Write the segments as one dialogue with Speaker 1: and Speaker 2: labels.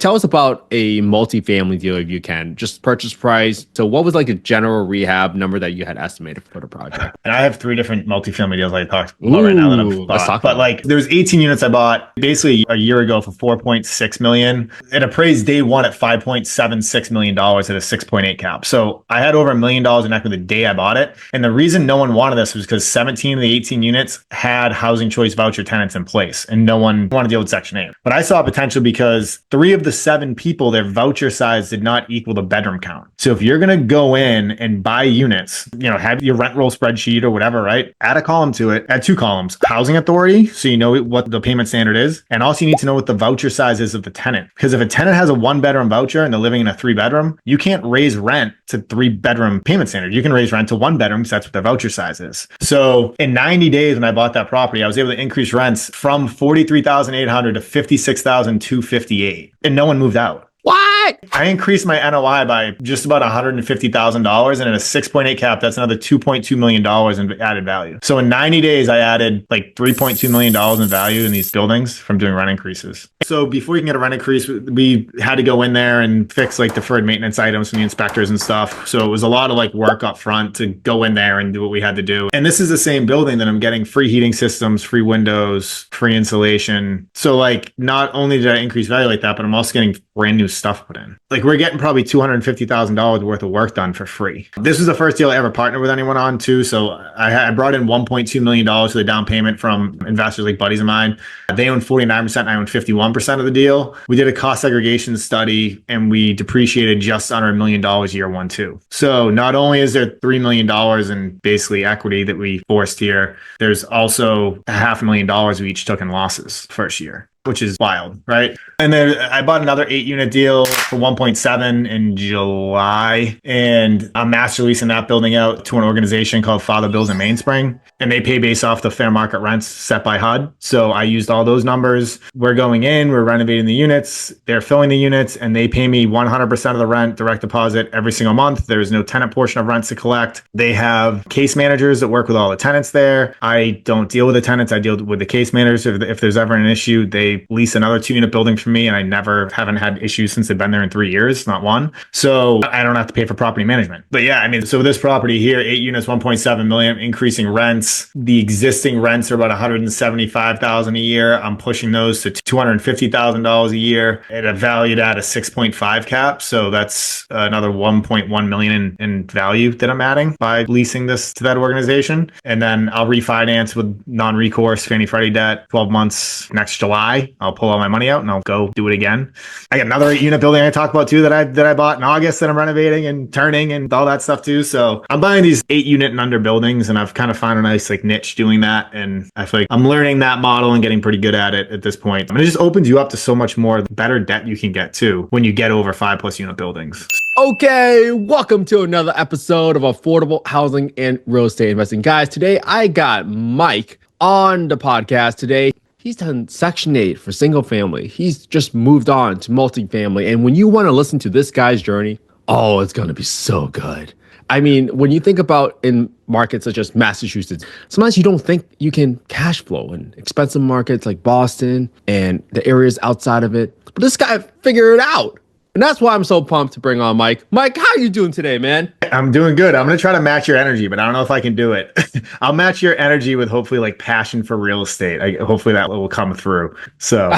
Speaker 1: Tell us about a multifamily deal if you can. Just purchase price. So what was like a general rehab number that you had estimated for the project?
Speaker 2: And I have three different multifamily deals I talked about right now that
Speaker 1: Ooh,
Speaker 2: I've
Speaker 1: let's
Speaker 2: bought.
Speaker 1: talk
Speaker 2: But
Speaker 1: about it.
Speaker 2: like there's 18 units I bought basically a year ago for 4.6 million. It appraised day one at $5.76 million at a 6.8 cap. So I had over $1 million in equity the day I bought it. And the reason no one wanted this was because 17 of the 18 units had housing choice voucher tenants in place and no one wanted to deal with Section 8. But I saw potential because 3 of the 7 people, their voucher size did not equal the bedroom count. So if you're going to go in and buy units, have your rent roll spreadsheet or whatever, right? Add a column to it, add 2 columns, housing authority. So you know what the payment standard is. And also you need to know what the voucher size is of the tenant. Because if a tenant has a 1-bedroom voucher and they're living in a 3-bedroom, you can't raise rent to 3-bedroom payment standard. You can raise rent to 1 bedroom because that's what their voucher size is. So in 90 days when I bought that property, I was able to increase rents from 43,800 to 56,258, and no one moved out.
Speaker 1: What?
Speaker 2: I increased my NOI by just about $150,000, and in a 6.8 cap, that's another $2.2 million in added value. So in 90 days, I added like $3.2 million in value in these buildings from doing rent increases. So before you can get a rent increase, we had to go in there and fix like deferred maintenance items from the inspectors and stuff. So it was a lot of like work up front to go in there and do what we had to do. And this is the same building that I'm getting free heating systems, free windows, free insulation. So like not only did I increase value like that, but I'm also getting brand new stuff put in. Like we're getting probably $250,000 worth of work done for free. This was the first deal I ever partnered with anyone on too. So I brought in $1.2 million for the down payment from investors like buddies of mine. They own 49% and I own 51% of the deal. We did a cost segregation study and we depreciated just under $1 million year 1 too. So not only is there $3 million in basically equity that we forced here, there's also $500,000 we each took in losses first year, which is wild, right? And then I bought another 8-unit deal for 1.7 in July, and I'm master leasing that building out to an organization called Father Bills in Mainspring, and they pay based off the fair market rents set by HUD. So I used all those numbers. We're going in, we're renovating the units, they're filling the units, and they pay me 100% of the rent, direct deposit every single month. There's no tenant portion of rents to collect. They have case managers that work with all the tenants there. I don't deal with the tenants, I deal with the case managers. If there's ever an issue, they lease another 2-unit building from me, and I haven't had issues since they've been there in 3 years, not one. So I don't have to pay for property management. But yeah, I mean, so this property here, 8 units, 1.7 million, increasing rents. The existing rents are about $175,000 a year. I'm pushing those to $250,000 a year at a valued at a 6.5 cap. So that's another 1.1 million in value that I'm adding by leasing this to that organization. And then I'll refinance with non-recourse Fannie Freddie debt, 12 months next July. I'll pull all my money out and I'll go do it again. I got another 8-unit building I talked about too that I bought in August that I'm renovating and turning and all that stuff too. So I'm buying these 8-unit and under buildings, and I've kind of found a nice like niche doing that. And I feel like I'm learning that model and getting pretty good at it at this point. I mean, it just opens you up to so much more better debt you can get too when you get over 5+ unit buildings.
Speaker 1: Okay, welcome to another episode of Affordable Housing and Real Estate Investing. Guys, today I got Mike on the podcast today. He's done Section 8 for single family. He's just moved on to multifamily. And when you want to listen to this guy's journey, oh, it's going to be so good. I mean, when you think about in markets such as Massachusetts, sometimes you don't think you can cash flow in expensive markets like Boston and the areas outside of it. But this guy figured it out. And that's why I'm so pumped to bring on Mike. Mike, how are you doing today, man?
Speaker 2: I'm doing good. I'm going to try to match your energy, but I don't know if I can do it. I'll match your energy with hopefully like passion for real estate. Hopefully that will come through. So,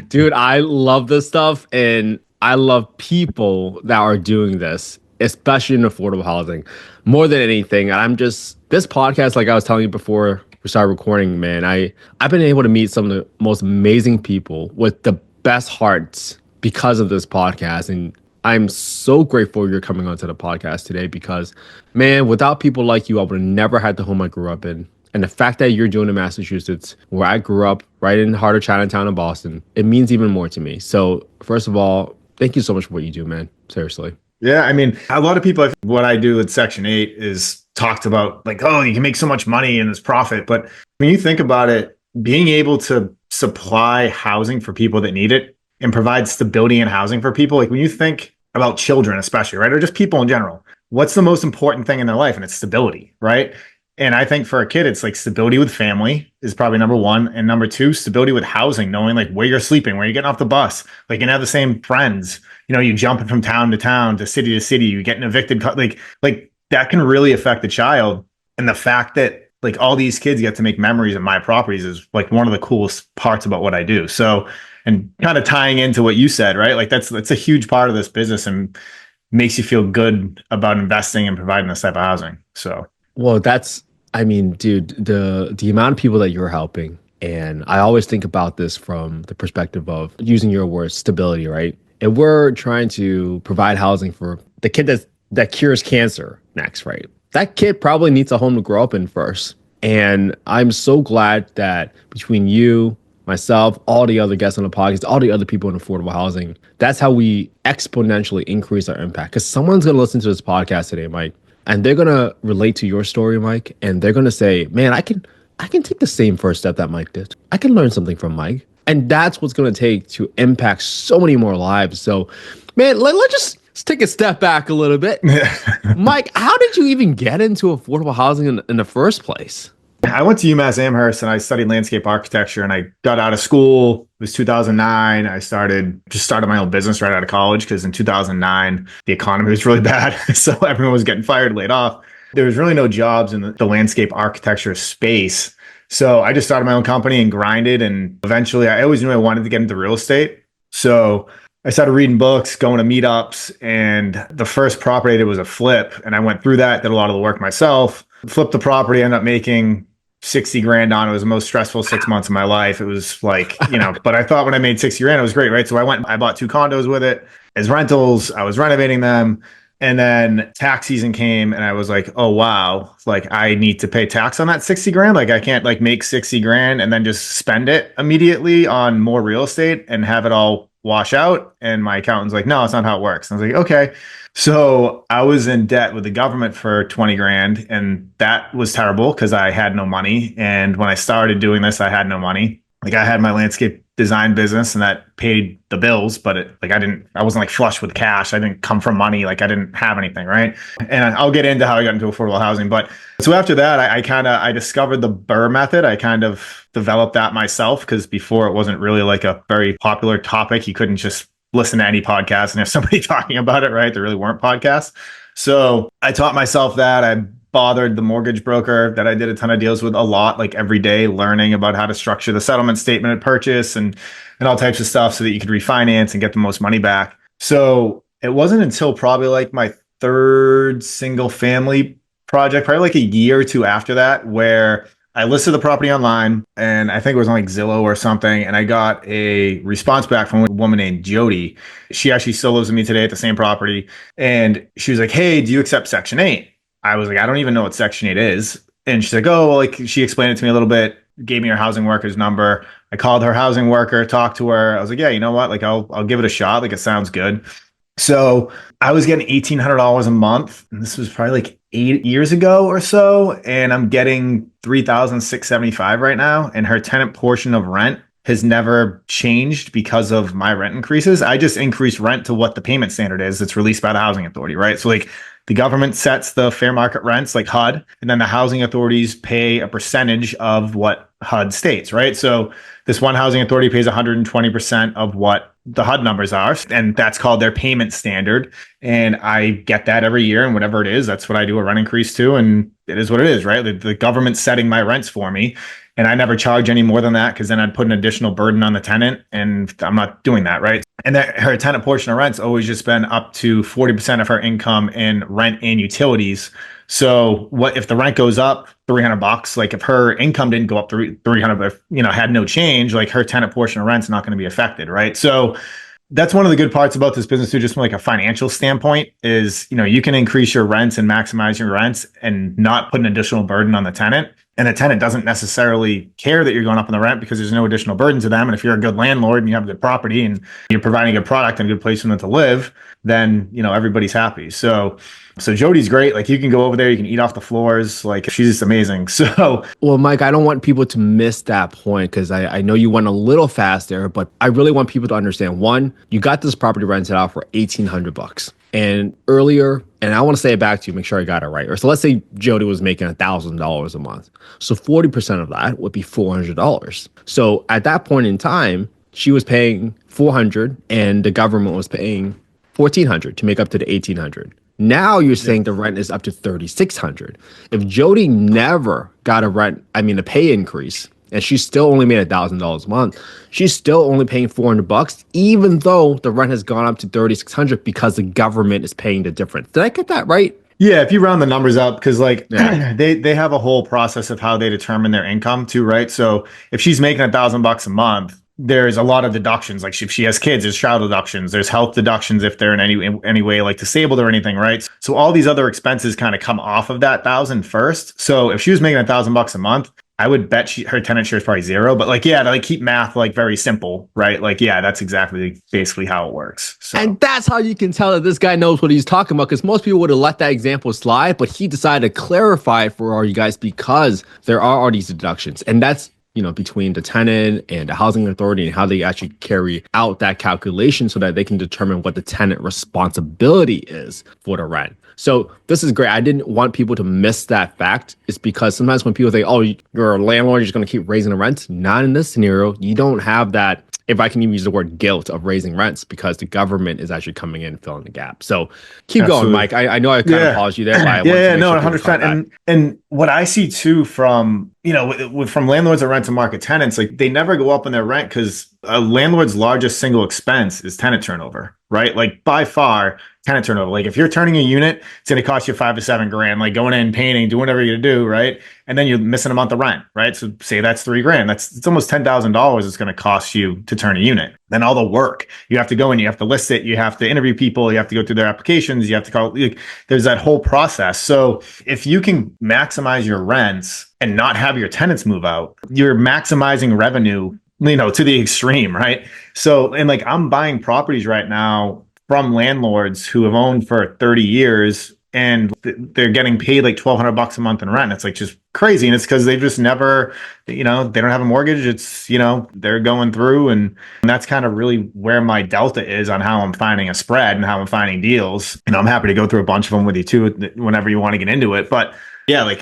Speaker 1: dude, I love this stuff. And I love people that are doing this, especially in affordable housing, more than anything. And this podcast, like I was telling you before we started recording, man, I've been able to meet some of the most amazing people with the best hearts because of this podcast. And I'm so grateful you're coming onto the podcast today because, man, without people like you, I would have never had the home I grew up in. And the fact that you're doing in Massachusetts, where I grew up, right in the heart of Chinatown in Boston, it means even more to me. So first of all, thank you so much for what you do, man. Seriously.
Speaker 2: Yeah, I mean, a lot of people, what I do with Section 8 is talked about like, oh, you can make so much money and this profit. But when you think about it, being able to supply housing for people that need it and provide stability in housing for people, like when you think about children especially, right? Or just people in general, what's the most important thing in their life? And it's stability, right? And I think for a kid, it's like stability with family is probably number one. And number two, stability with housing, knowing like where you're sleeping, where you're getting off the bus, like you can have the same friends, you jumping from town to town, to city, you getting evicted, like that can really affect the child. And the fact that like all these kids get to make memories of my properties is like one of the coolest parts about what I do. So, and kind of tying into what you said, right? Like that's a huge part of this business and makes you feel good about investing and providing this type of housing. So,
Speaker 1: Well, I mean, dude, the amount of people that you're helping, and I always think about this from the perspective of using your words, stability, right? And we're trying to provide housing for the kid that cures cancer next, right? That kid probably needs a home to grow up in first. And I'm so glad that between you, myself, all the other guests on the podcast, all the other people in affordable housing, that's how we exponentially increase our impact. Because someone's going to listen to this podcast today, Mike, and they're going to relate to your story, Mike, and they're going to say, man, I can take the same first step that Mike did. I can learn something from Mike. And that's what's going to take to impact so many more lives. So, man, let's just take a step back a little bit. Mike, how did you even get into affordable housing in the first place?
Speaker 2: I went to UMass Amherst and I studied landscape architecture and I got out of school. It was 2009. I started my own business right out of college because in 2009, the economy was really bad. So everyone was getting fired, laid off. There was really no jobs in the landscape architecture space. So I just started my own company and grinded. And eventually I always knew I wanted to get into real estate. So I started reading books, going to meetups, and the first property I did was a flip. And I went through that, did a lot of the work myself, flipped the property, ended up making 60 grand on it. It was the most stressful 6 months of my life. It was like, but I thought when I made 60 grand, it was great, right? So I bought 2 condos with it as rentals. I was renovating them. And then tax season came and I was like, oh, wow. Like I need to pay tax on that 60 grand. Like I can't like make 60 grand and then just spend it immediately on more real estate and have it all wash out. And my accountant's like, no, it's not how it works. And I was like, okay. So I was in debt with the government for 20 grand and that was terrible because I had no money. And when I started doing this, I had no money. Like I had my landscape design business and that paid the bills, but I wasn't like flush with cash. I didn't come from money. Like I didn't have anything. Right. And I'll get into how I got into affordable housing. But so after that, I discovered the BRRRR method. I kind of developed that myself because before it wasn't really like a very popular topic. You couldn't just listen to any podcast and have somebody talking about it. Right. There really weren't podcasts. So I taught myself that. I bothered the mortgage broker that I did a ton of deals with a lot, like every day, learning about how to structure the settlement statement at purchase and all types of stuff so that you could refinance and get the most money back. So it wasn't until probably like my third single family project, probably like a year or two after that, where I listed the property online and I think it was on like Zillow or something. And I got a response back from a woman named Jody. She actually still lives with me today at the same property. And she was like, hey, do you accept Section 8? I was like, I don't even know what Section 8 is. And she's like, oh, well, like she explained it to me a little bit, gave me her housing worker's number. I called her housing worker, talked to her. I was like, yeah, you know what? Like, I'll give it a shot. Like, it sounds good. So I was getting $1,800 a month. And this was probably like 8 years ago or so. And I'm getting $3,675 right now. And her tenant portion of rent has never changed because of my rent increases. I just increased rent to what the payment standard is that's released by the housing authority, right? So like the government sets the fair market rents like HUD, and then the housing authorities pay a percentage of what HUD states, right? So this one housing authority pays 120% of what the HUD numbers are, and that's called their payment standard. And I get that every year, and whatever it is, that's what I do a rent increase to, and it is what it is, right? The government's setting my rents for me, and I never charge any more than that because then I'd put an additional burden on the tenant, and I'm not doing that, right? And that her tenant portion of rent's always just been up to 40% of her income in rent and utilities. So what if the rent goes up $300? Like if her income didn't go up 300, if had no change, like her tenant portion of rent's not going to be affected, right? So that's one of the good parts about this business too, just from like a financial standpoint is, you can increase your rents and maximize your rents and not put an additional burden on the tenant. And the tenant doesn't necessarily care that you're going up in the rent because there's no additional burden to them. And if you're a good landlord and you have a good property and you're providing a good product and a good place for them to live, then, everybody's happy. So Jody's great. Like you can go over there, you can eat off the floors. Like she's just amazing. So,
Speaker 1: well, Mike, I don't want people to miss that point because I know you went a little fast there, but I really want people to understand. One, you got this property rented out for $1,800. And earlier, and I want to say it back to you, make sure I got it right. Or so let's say Jody was making $1,000 a month. So 40% of that would be $400. So at that point in time, she was paying 400 and the government was paying 1,400 to make up to the 1,800. Now you're
Speaker 2: Yeah.
Speaker 1: saying the rent is up to 3,600. If Jody never got a pay increase, and she still only made $1,000 a month, she's still only paying $400, even though the rent has gone up to 3,600 because the government is paying the difference. Did I get that right?
Speaker 2: Yeah, if you round the numbers up, because like
Speaker 1: Yeah.
Speaker 2: they have a whole process of how they determine their income too, right? So if she's making $1,000 a month, there's a lot of deductions. Like if she has kids, there's child deductions, there's health deductions if they're in any way like disabled or anything, right? So all these other expenses kind of come off of that thousand first. So if she was making $1,000 a month, I would bet her tenant share is probably zero. But like, yeah, to like keep math like very simple, right? Like, yeah, that's exactly basically how it works. So
Speaker 1: And that's how you can tell that this guy knows what he's talking about, because most people would have let that example slide, but he decided to clarify it for all you guys because there are all these deductions. And that's, between the tenant and the housing authority and how they actually carry out that calculation so that they can determine what the tenant responsibility is for the rent. So this is great. I didn't want people to miss that fact. It's because sometimes when people say, oh, you're a landlord, you're just going to keep raising the rent. Not in this scenario. You don't have that, if I can even use the word guilt of raising rents, because the government is actually coming in and filling the gap. So keep going, Mike. I know I kind of paused you there, but I wanted to make
Speaker 2: no,
Speaker 1: sure people
Speaker 2: 100%.
Speaker 1: caught that.
Speaker 2: And what I see too from from landlords that rent to market tenants, like they never go up in their rent because a landlord's largest single expense is tenant turnover, right? Like by far, tenant turnover. Like if you're turning a unit, it's going to cost you $5 to $7 grand, like going in, painting, doing whatever you're going to do, right? And then you're missing a month of rent, right? So say that's $3,000. It's almost $10,000 it's going to cost you to turn a unit. Then all the work you have to go in, you have to list it, you have to interview people, you have to go through their applications, you have to call. There's that whole process. So if you can maximize your rents and not have your tenants move out, you're maximizing revenue, to the extreme, right? So, and like I'm buying properties right now from landlords who have owned for 30 years and they're getting paid like $1,200 a month in rent. It's like just crazy. And it's because they've just never, they don't have a mortgage. It's, they're going through and that's kind of really where my delta is on how I'm finding a spread and how I'm finding deals. I'm happy to go through a bunch of them with you too, whenever you want to get into it. But yeah, like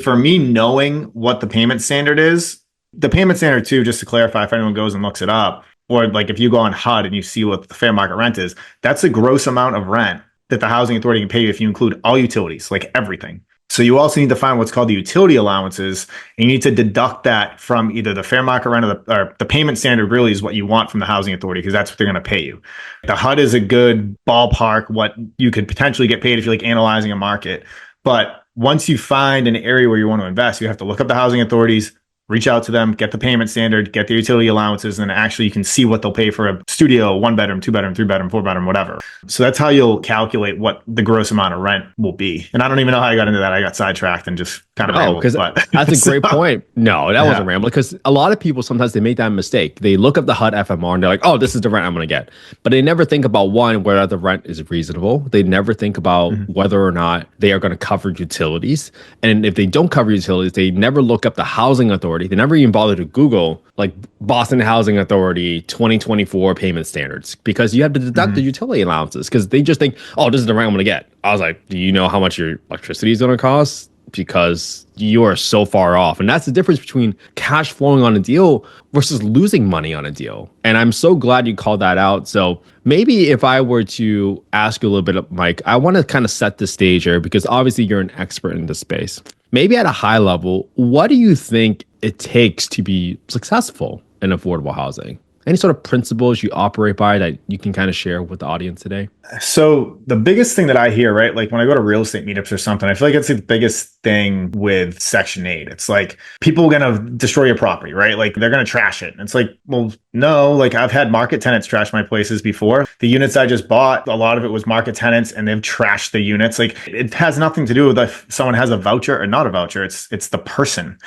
Speaker 2: for me, knowing what the payment standard is, the payment standard too, just to clarify, if anyone goes and looks it up, or like if you go on HUD and you see what the fair market rent is, that's the gross amount of rent that the housing authority can pay you if you include all utilities, like everything. So you also need to find what's called the utility allowances, and you need to deduct that from either the fair market rent or the payment standard really is what you want from the housing authority because that's what they're going to pay you. The HUD is a good ballpark what you could potentially get paid if you're like analyzing a market. But once you find an area where you want to invest, you have to look up the housing authorities, reach out to them, get the payment standard, get the utility allowances, and actually you can see what they'll pay for a studio, 1 bedroom, 2 bedroom, 3 bedroom, 4 bedroom, whatever. So that's how you'll calculate what the gross amount of rent will be. And I don't even know how I got into that. I got sidetracked and just kind of rambled.
Speaker 1: Because that's a great point. No, that wasn't rambling, because a lot of people sometimes they make that mistake. They look up the HUD FMR and they're like, oh, this is the rent I'm going to get. But they never think about, one, whether the rent is reasonable. They never think about whether or not they are going to cover utilities. And if they don't cover utilities, they never look up the housing authority. They never even bother to Google like Boston Housing Authority 2024 payment standards, because you have to deduct the utility allowances because they just think, oh, this is the rent I'm going to get. I was like, do you know how much your electricity is going to cost? Because you are so far off. And that's the difference between cash flowing on a deal versus losing money on a deal. And I'm so glad you called that out. So maybe if I were to ask you a little bit, Mike, I want to kind of set the stage here because obviously you're an expert in this space. Maybe at a high level, what do you think it takes to be successful in affordable housing? Any sort of principles you operate by that you can kind of share with the audience today?
Speaker 2: So the biggest thing that I hear, right, like when I go to real estate meetups or something, I feel like it's the biggest thing with Section 8. It's like people are going to destroy your property, right? Like they're going to trash it. And it's like, well, no, like I've had market tenants trash my places before. The units I just bought, a lot of it was market tenants and they've trashed the units. Like it has nothing to do with if someone has a voucher or not a voucher. It's the person.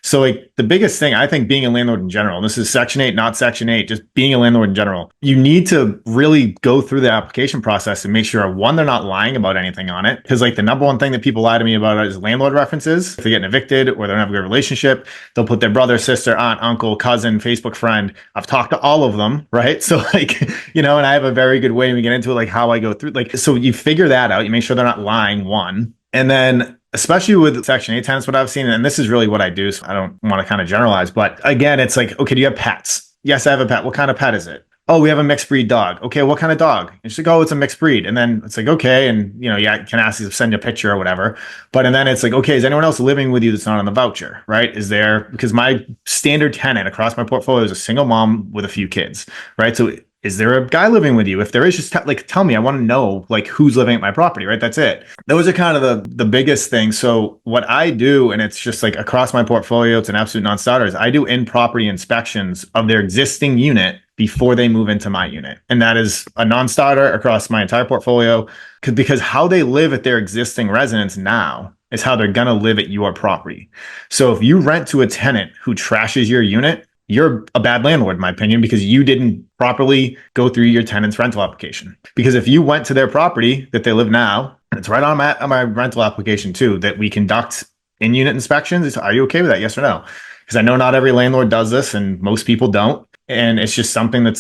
Speaker 2: So like the biggest thing, I think being a landlord in general, and this is Section 8, not Section 8, just being a landlord in general, you need to really go through the application process and make sure, one, they're not lying about anything on it. Because like the number one thing that people lie to me about is landlord references. If they're getting evicted or they don't have a good relationship, they'll put their brother, sister, aunt, uncle, cousin, Facebook friend. I've talked to all of them, right? So like, and I have a very good way to get into it, like how I go through, like, so you figure that out. You make sure they're not lying, one. And then especially with Section 8 tenants, what I've seen, and this is really what I do, so I don't want to kind of generalize, but again, it's like, okay, do you have pets? Yes, I have a pet. What kind of pet is it? Oh, we have a mixed breed dog. Okay, what kind of dog? And she's like, oh, it's a mixed breed. And then it's like, okay, and yeah, you can ask you to send you a picture or whatever. But and then it's like, okay, is anyone else living with you that's not on the voucher, right? Is there, because my standard tenant across my portfolio is a single mom with a few kids, right? So is there a guy living with you? If there is, just tell me. I want to know like who's living at my property, right? That's it. Those are kind of the biggest things. So what I do, and it's just like across my portfolio, it's an absolute non-starter, is I do in-property inspections of their existing unit before they move into my unit. And that is a non-starter across my entire portfolio, because how they live at their existing residence now is how they're going to live at your property. So if you rent to a tenant who trashes your unit, you're a bad landlord, in my opinion, because you didn't properly go through your tenant's rental application. Because if you went to their property that they live now, and it's right on my rental application too, that we conduct in-unit inspections. Are you okay with that? Yes or no? Because I know not every landlord does this and most people don't. And it's just something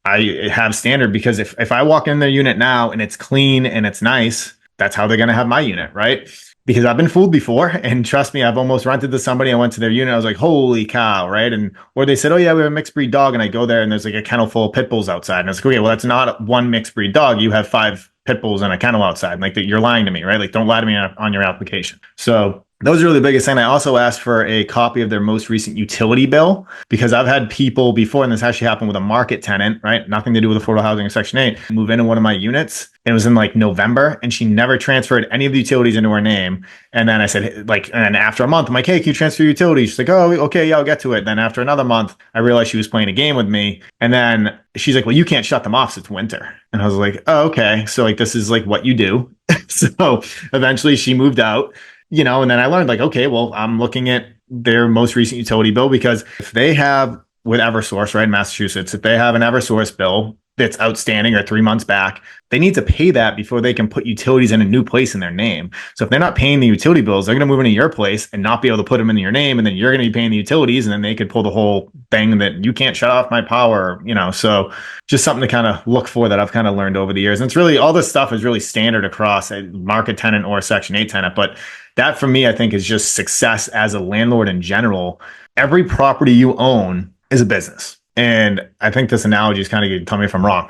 Speaker 2: I have standard, because if I walk in their unit now and it's clean and it's nice, that's how they're going to have my unit, right? Because I've been fooled before, and trust me, I've almost rented to somebody. I went to their unit. I was like, holy cow, right? Or they said, oh yeah, we have a mixed breed dog. And I go there and there's like a kennel full of pit bulls outside. And I was like, okay, well, that's not one mixed breed dog. You have 5 pit bulls and a kennel outside. Like that, you're lying to me, right? Like don't lie to me on your application. So those are really the biggest thing. I also asked for a copy of their most recent utility bill, because I've had people before, and this actually happened with a market tenant, right? Nothing to do with affordable housing or Section 8, move into one of my units. It was in like November, and she never transferred any of the utilities into her name. And then I said, like, and after a month, I'm like, hey, can you transfer utilities? She's like, oh, okay, yeah, I'll get to it. Then after another month, I realized she was playing a game with me. And then she's like, well, you can't shut them off. It's winter. And I was like, oh, okay. So like, this is like what you do. So eventually she moved out. And then I learned like, okay, well, I'm looking at their most recent utility bill, because if they have with Eversource, right, in Massachusetts, if they have an Eversource bill that's outstanding or 3 months back, they need to pay that before they can put utilities in a new place in their name. So if they're not paying the utility bills, they're going to move into your place and not be able to put them into your name. And then you're going to be paying the utilities, and then they could pull the whole thing that you can't shut off my power, so just something to kind of look for that I've kind of learned over the years. And it's really, all this stuff is really standard across a market tenant or a Section 8 tenant. But that for me, I think, is just success as a landlord in general. Every property you own is a business. And I think this analogy is kind of good. Tell me if I'm wrong,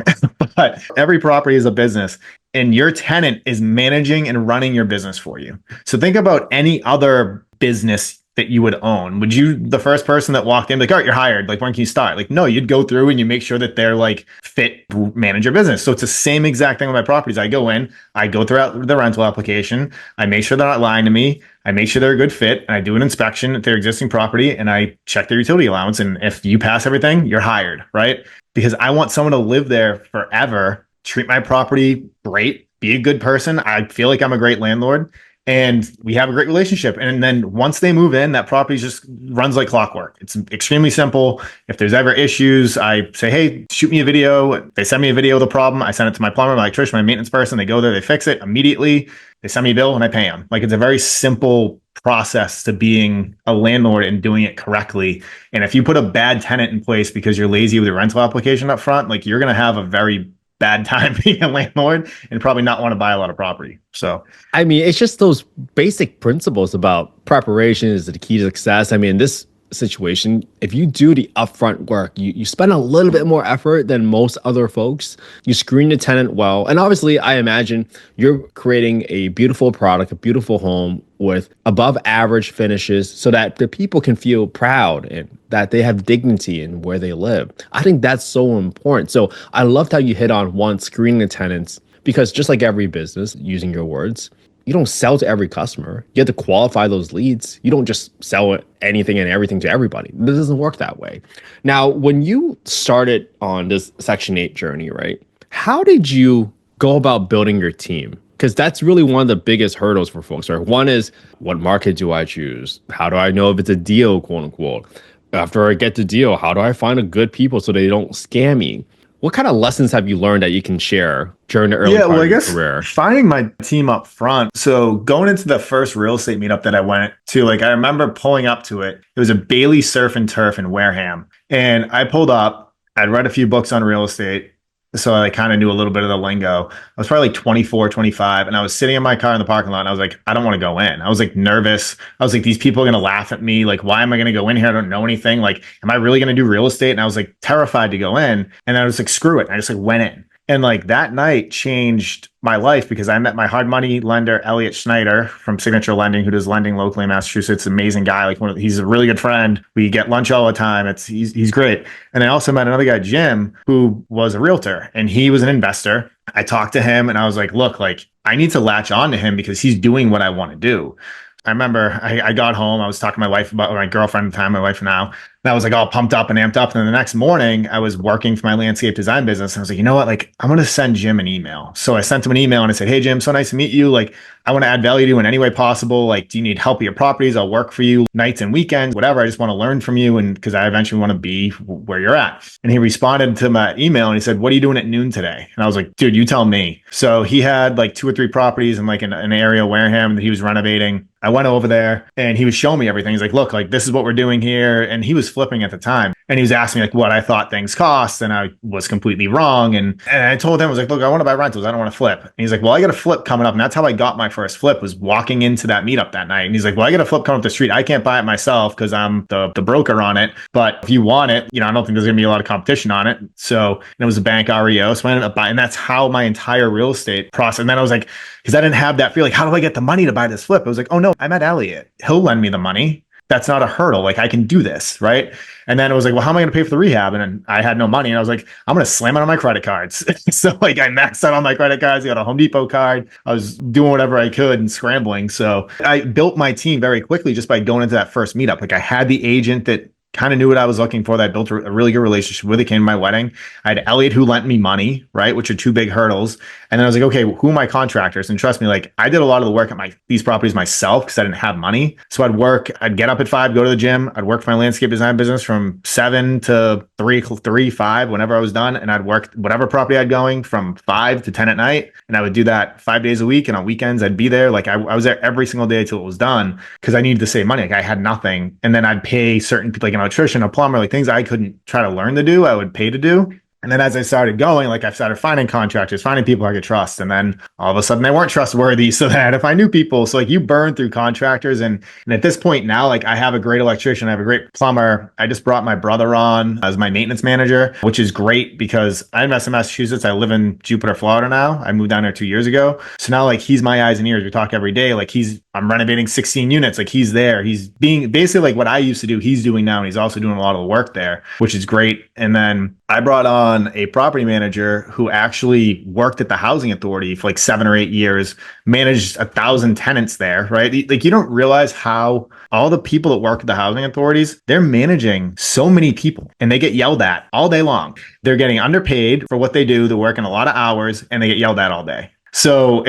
Speaker 2: but every property is a business, and your tenant is managing and running your business for you. So think about any other business that you would own. Would you, the first person that walked in, like, all right, you're hired, like, when can you start? Like, no, you'd go through and you make sure that they're like fit to manage your business. So it's the same exact thing with my properties. I go in, I go through the rental application, I make sure they're not lying to me, I make sure they're a good fit, and I do an inspection at their existing property, and I check their utility allowance. And if you pass everything, you're hired, right? Because I want someone to live there forever, treat my property great, be a good person. I feel like I'm a great landlord, and we have a great relationship. And then once they move in, that property just runs like clockwork. It's extremely simple. If there's ever issues, I say, hey, shoot me a video. They send me a video of the problem. I send it to my plumber, my electrician, my maintenance person. They go there, they fix it immediately. They send me a bill and I pay them. Like, it's a very simple process to being a landlord and doing it correctly. And if you put a bad tenant in place because you're lazy with your rental application up front, like, you're going to have a very bad time being a landlord and probably not want to buy a lot of property. So,
Speaker 1: I mean, it's just those basic principles about preparation is the key to success. I mean, this situation, if you do the upfront work, you spend a little bit more effort than most other folks. You screen the tenant well. And obviously, I imagine you're creating a beautiful product, a beautiful home with above average finishes so that the people can feel proud and that they have dignity in where they live. I think that's so important. So I loved how you hit on one, screening the tenants, because just like every business, using your words, you don't sell to every customer. You have to qualify those leads. You don't just sell anything and everything to everybody. This doesn't work that way. Now, when you started on this Section 8 journey, right, how did you go about building your team? Because that's really one of the biggest hurdles for folks, right? One is, what market do I choose? How do I know if it's a deal, quote unquote? After I get the deal, how do I find a good people so they don't scam me? What kind of lessons have you learned that you can share during the early
Speaker 2: Yeah, well,
Speaker 1: part
Speaker 2: I
Speaker 1: of your
Speaker 2: guess
Speaker 1: career?
Speaker 2: finding my team up front. So going into the first real estate meetup that I went to, like I remember pulling up to it. It was a Bailey Surf and Turf in Wareham. And I pulled up, I'd read a few books on real estate. So I kind of knew a little bit of the lingo. I was probably like 24, 25, and I was sitting in my car in the parking lot and I was like, I don't want to go in. I was like nervous. I was like, these people are going to laugh at me. Like, why am I going to go in here? I don't know anything. Like, am I really going to do real estate? And I was like terrified to go in. And I was like, screw it. And I just like went in. And like that night changed my life because I met my hard money lender, Elliot Schneider from Signature Lending, who does lending locally in Massachusetts. Amazing guy. Like he's a really good friend. We get lunch all the time. He's great. And I also met another guy, Jim, who was a realtor and he was an investor. I talked to him and I was like, look, like I need to latch on to him because he's doing what I want to do. I remember I got home. I was talking to my wife about my girlfriend at the time, my wife now. And I was like all pumped up and amped up. And then the next morning, I was working for my landscape design business. And I was like, you know what? Like, I'm going to send Jim an email. So I sent him an email and I said, hey, Jim, so nice to meet you. Like, I want to add value to you in any way possible. Like, do you need help with your properties? I'll work for you nights and weekends, whatever. I just want to learn from you. And because I eventually want to be where you're at. And he responded to my email and he said, what are you doing at noon today? And I was like, dude, you tell me. So he had like 2 or 3 properties in like an area, Wareham, that he was renovating. I went over there and he was showing me everything. He's like, look, like this is what we're doing here. And he was flipping at the time. And he was asking me like what I thought things cost. And I was completely wrong. And I told him, I was like, look, I want to buy rentals. I don't want to flip. And he's like, well, I got a flip coming up. And that's how I got my first flip, was walking into that meetup that night. And he's like, well, I got a flip coming up the street. I can't buy it myself because I'm the broker on it. But if you want it, I don't think there's going to be a lot of competition on it. So it was a bank REO. So I ended up buying, and that's how my entire real estate process. And then I was like, because I didn't have that feel like, how do I get the money to buy this flip? I was like, oh no, I met Elliot. He'll lend me the money. That's not a hurdle. Like I can do this, right? And then it was like, well, how am I going to pay for the rehab? And then I had no money. And I was like, I'm going to slam it on my credit cards. So like I maxed out on my credit cards. I got a Home Depot card. I was doing whatever I could and scrambling. So I built my team very quickly just by going into that first meetup. Like I had the agent that kind of knew what I was looking for, that I built a really good relationship with. It came to my wedding. I had Elliot who lent me money, right? Which are 2 big hurdles. And then I was like, okay, who are my contractors? And trust me, like I did a lot of the work at these properties myself because I didn't have money. So I'd get up at 5, go to the gym. I'd work for my landscape design business from 7 to 3, 5, whenever I was done. And I'd work whatever property I'd going from 5 to 10 at night. And I would do that 5 days a week. And on weekends, I'd be there. Like I was there every single day till it was done because I needed to save money. Like I had nothing. And then I'd pay certain people, like an electrician, a plumber, like things I couldn't try to learn to do, I would pay to do. And then as I started going, like I started finding contractors, finding people I could trust. And then all of a sudden they weren't trustworthy. So then I had to find new people. So like you burn through contractors. And at this point now, like I have a great electrician, I have a great plumber. I just brought my brother on as my maintenance manager, which is great because I invest in Massachusetts. I live in Jupiter, Florida now. I moved down there 2 years ago. So now like he's my eyes and ears. We talk every day. Like I'm renovating 16 units. Like he's there. He's being basically like what I used to do, he's doing now. And he's also doing a lot of the work there, which is great. And then I brought on a property manager who actually worked at the housing authority for like 7 or 8 years, managed 1,000 tenants there, right? Like you don't realize how all the people that work at the housing authorities, they're managing so many people and they get yelled at all day long. They're getting underpaid for what they do. They're working a lot of hours and they get yelled at all day. So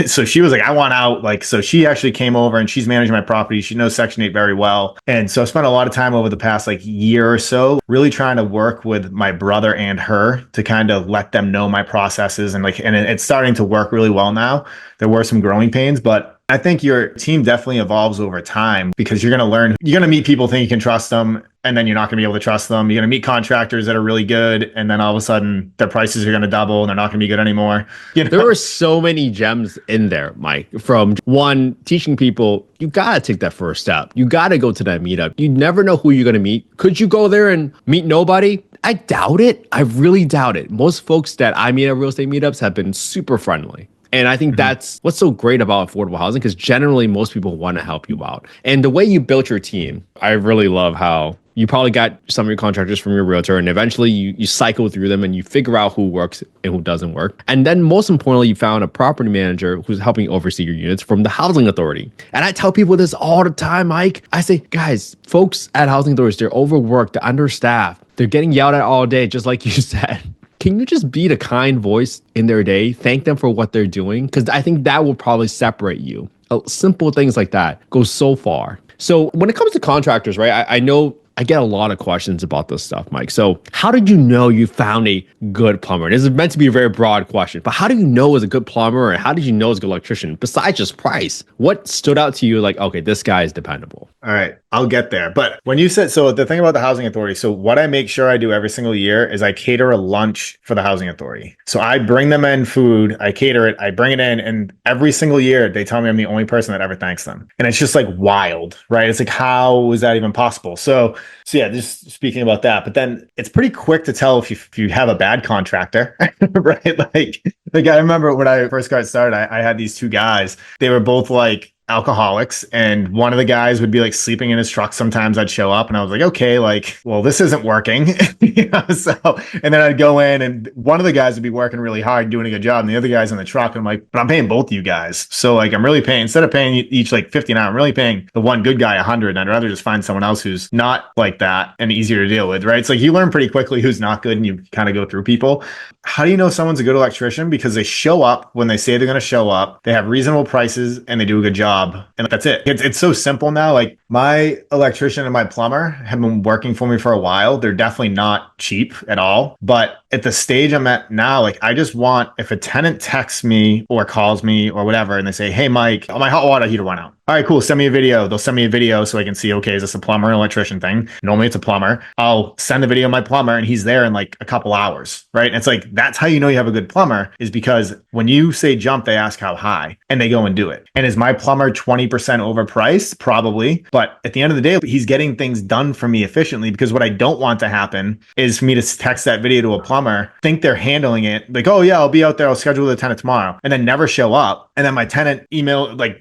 Speaker 2: so she was like, I want out. Like, so she actually came over and she's managing my property. She knows Section 8 very well. And so I spent a lot of time over the past like year or so, really trying to work with my brother and her to kind of let them know my processes. And it's starting to work really well now. There were some growing pains, but I think your team definitely evolves over time because you're going to learn, you're going to meet people, think you can trust them, and then you're not going to be able to trust them. You're going to meet contractors that are really good, and then all of a sudden their prices are going to double and they're not going to be good anymore.
Speaker 1: There were so many gems in there, Mike, from one, teaching people, you got to take that first step. You got to go to that meetup. You never know who you're going to meet. Could you go there and meet nobody? I doubt it. I really doubt it. Most folks that I meet at real estate meetups have been super friendly. And I think that's what's so great about affordable housing, because generally most people want to help you out. And the way you built your team, I really love how you probably got some of your contractors from your realtor, and eventually you cycle through them and you figure out who works and who doesn't work. And then most importantly, you found a property manager who's helping oversee your units from the housing authority. And I tell people this all the time, Mike. I say, guys, folks at housing authorities, they're overworked, they're understaffed, they're getting yelled at all day, just like you said. Can you just be the kind voice in their day? Thank them for what they're doing, because I think that will probably separate you. Simple things like that go so far. So when it comes to contractors, right, I know I get a lot of questions about this stuff, Mike. So, how did you know you found a good plumber? This is meant to be a very broad question, but how do you know as a good plumber, and how did you know as a good electrician besides just price? What stood out to you like, okay, this guy is dependable?
Speaker 2: All right, I'll get there. But when you said, so the thing about the housing authority, so what I make sure I do every single year is I cater a lunch for the housing authority. So I bring them in food, I cater it, I bring it in, and every single year they tell me I'm the only person that ever thanks them. And it's just like wild, right? It's like, how is that even possible? So yeah, just speaking about that. But then it's pretty quick to tell if you have a bad contractor, right? Like I remember when I first got started, I had these two guys. They were both like alcoholics, and one of the guys would be like sleeping in his truck. Sometimes I'd show up and I was like, okay, like, well, this isn't working. So and then I'd go in and one of the guys would be working really hard doing a good job, and the other guy's in the truck, and I'm like, but I'm paying both of you guys. So like, I'm really paying, instead of paying each like 59, I'm really paying the one good guy 100, and I'd rather just find someone else who's not like that and easier to deal with, right? It's like you learn pretty quickly who's not good, and you kind of go through people. How do you know someone's a good electrician? Because they show up when they say they're going to show up, they have reasonable prices, and they do a good job. And that's it. It's so simple now. Like my electrician and my plumber have been working for me for a while. They're definitely not cheap at all. But at the stage I'm at now, like I just want, if a tenant texts me or calls me or whatever, and they say, hey, Mike, my hot water heater went out. All right, cool. Send me a video. They'll send me a video so I can see, okay, is this a plumber or electrician thing? Normally it's a plumber. I'll send the video of my plumber and he's there in like a couple hours, right? And it's like, that's how you know you have a good plumber, is because when you say jump, they ask how high and they go and do it. And is my plumber 20% overpriced? Probably. But at the end of the day, he's getting things done for me efficiently, because what I don't want to happen is for me to text that video to a plumber, think they're handling it. Like, oh yeah, I'll be out there. I'll schedule the tenant tomorrow, and then never show up. And then my tenant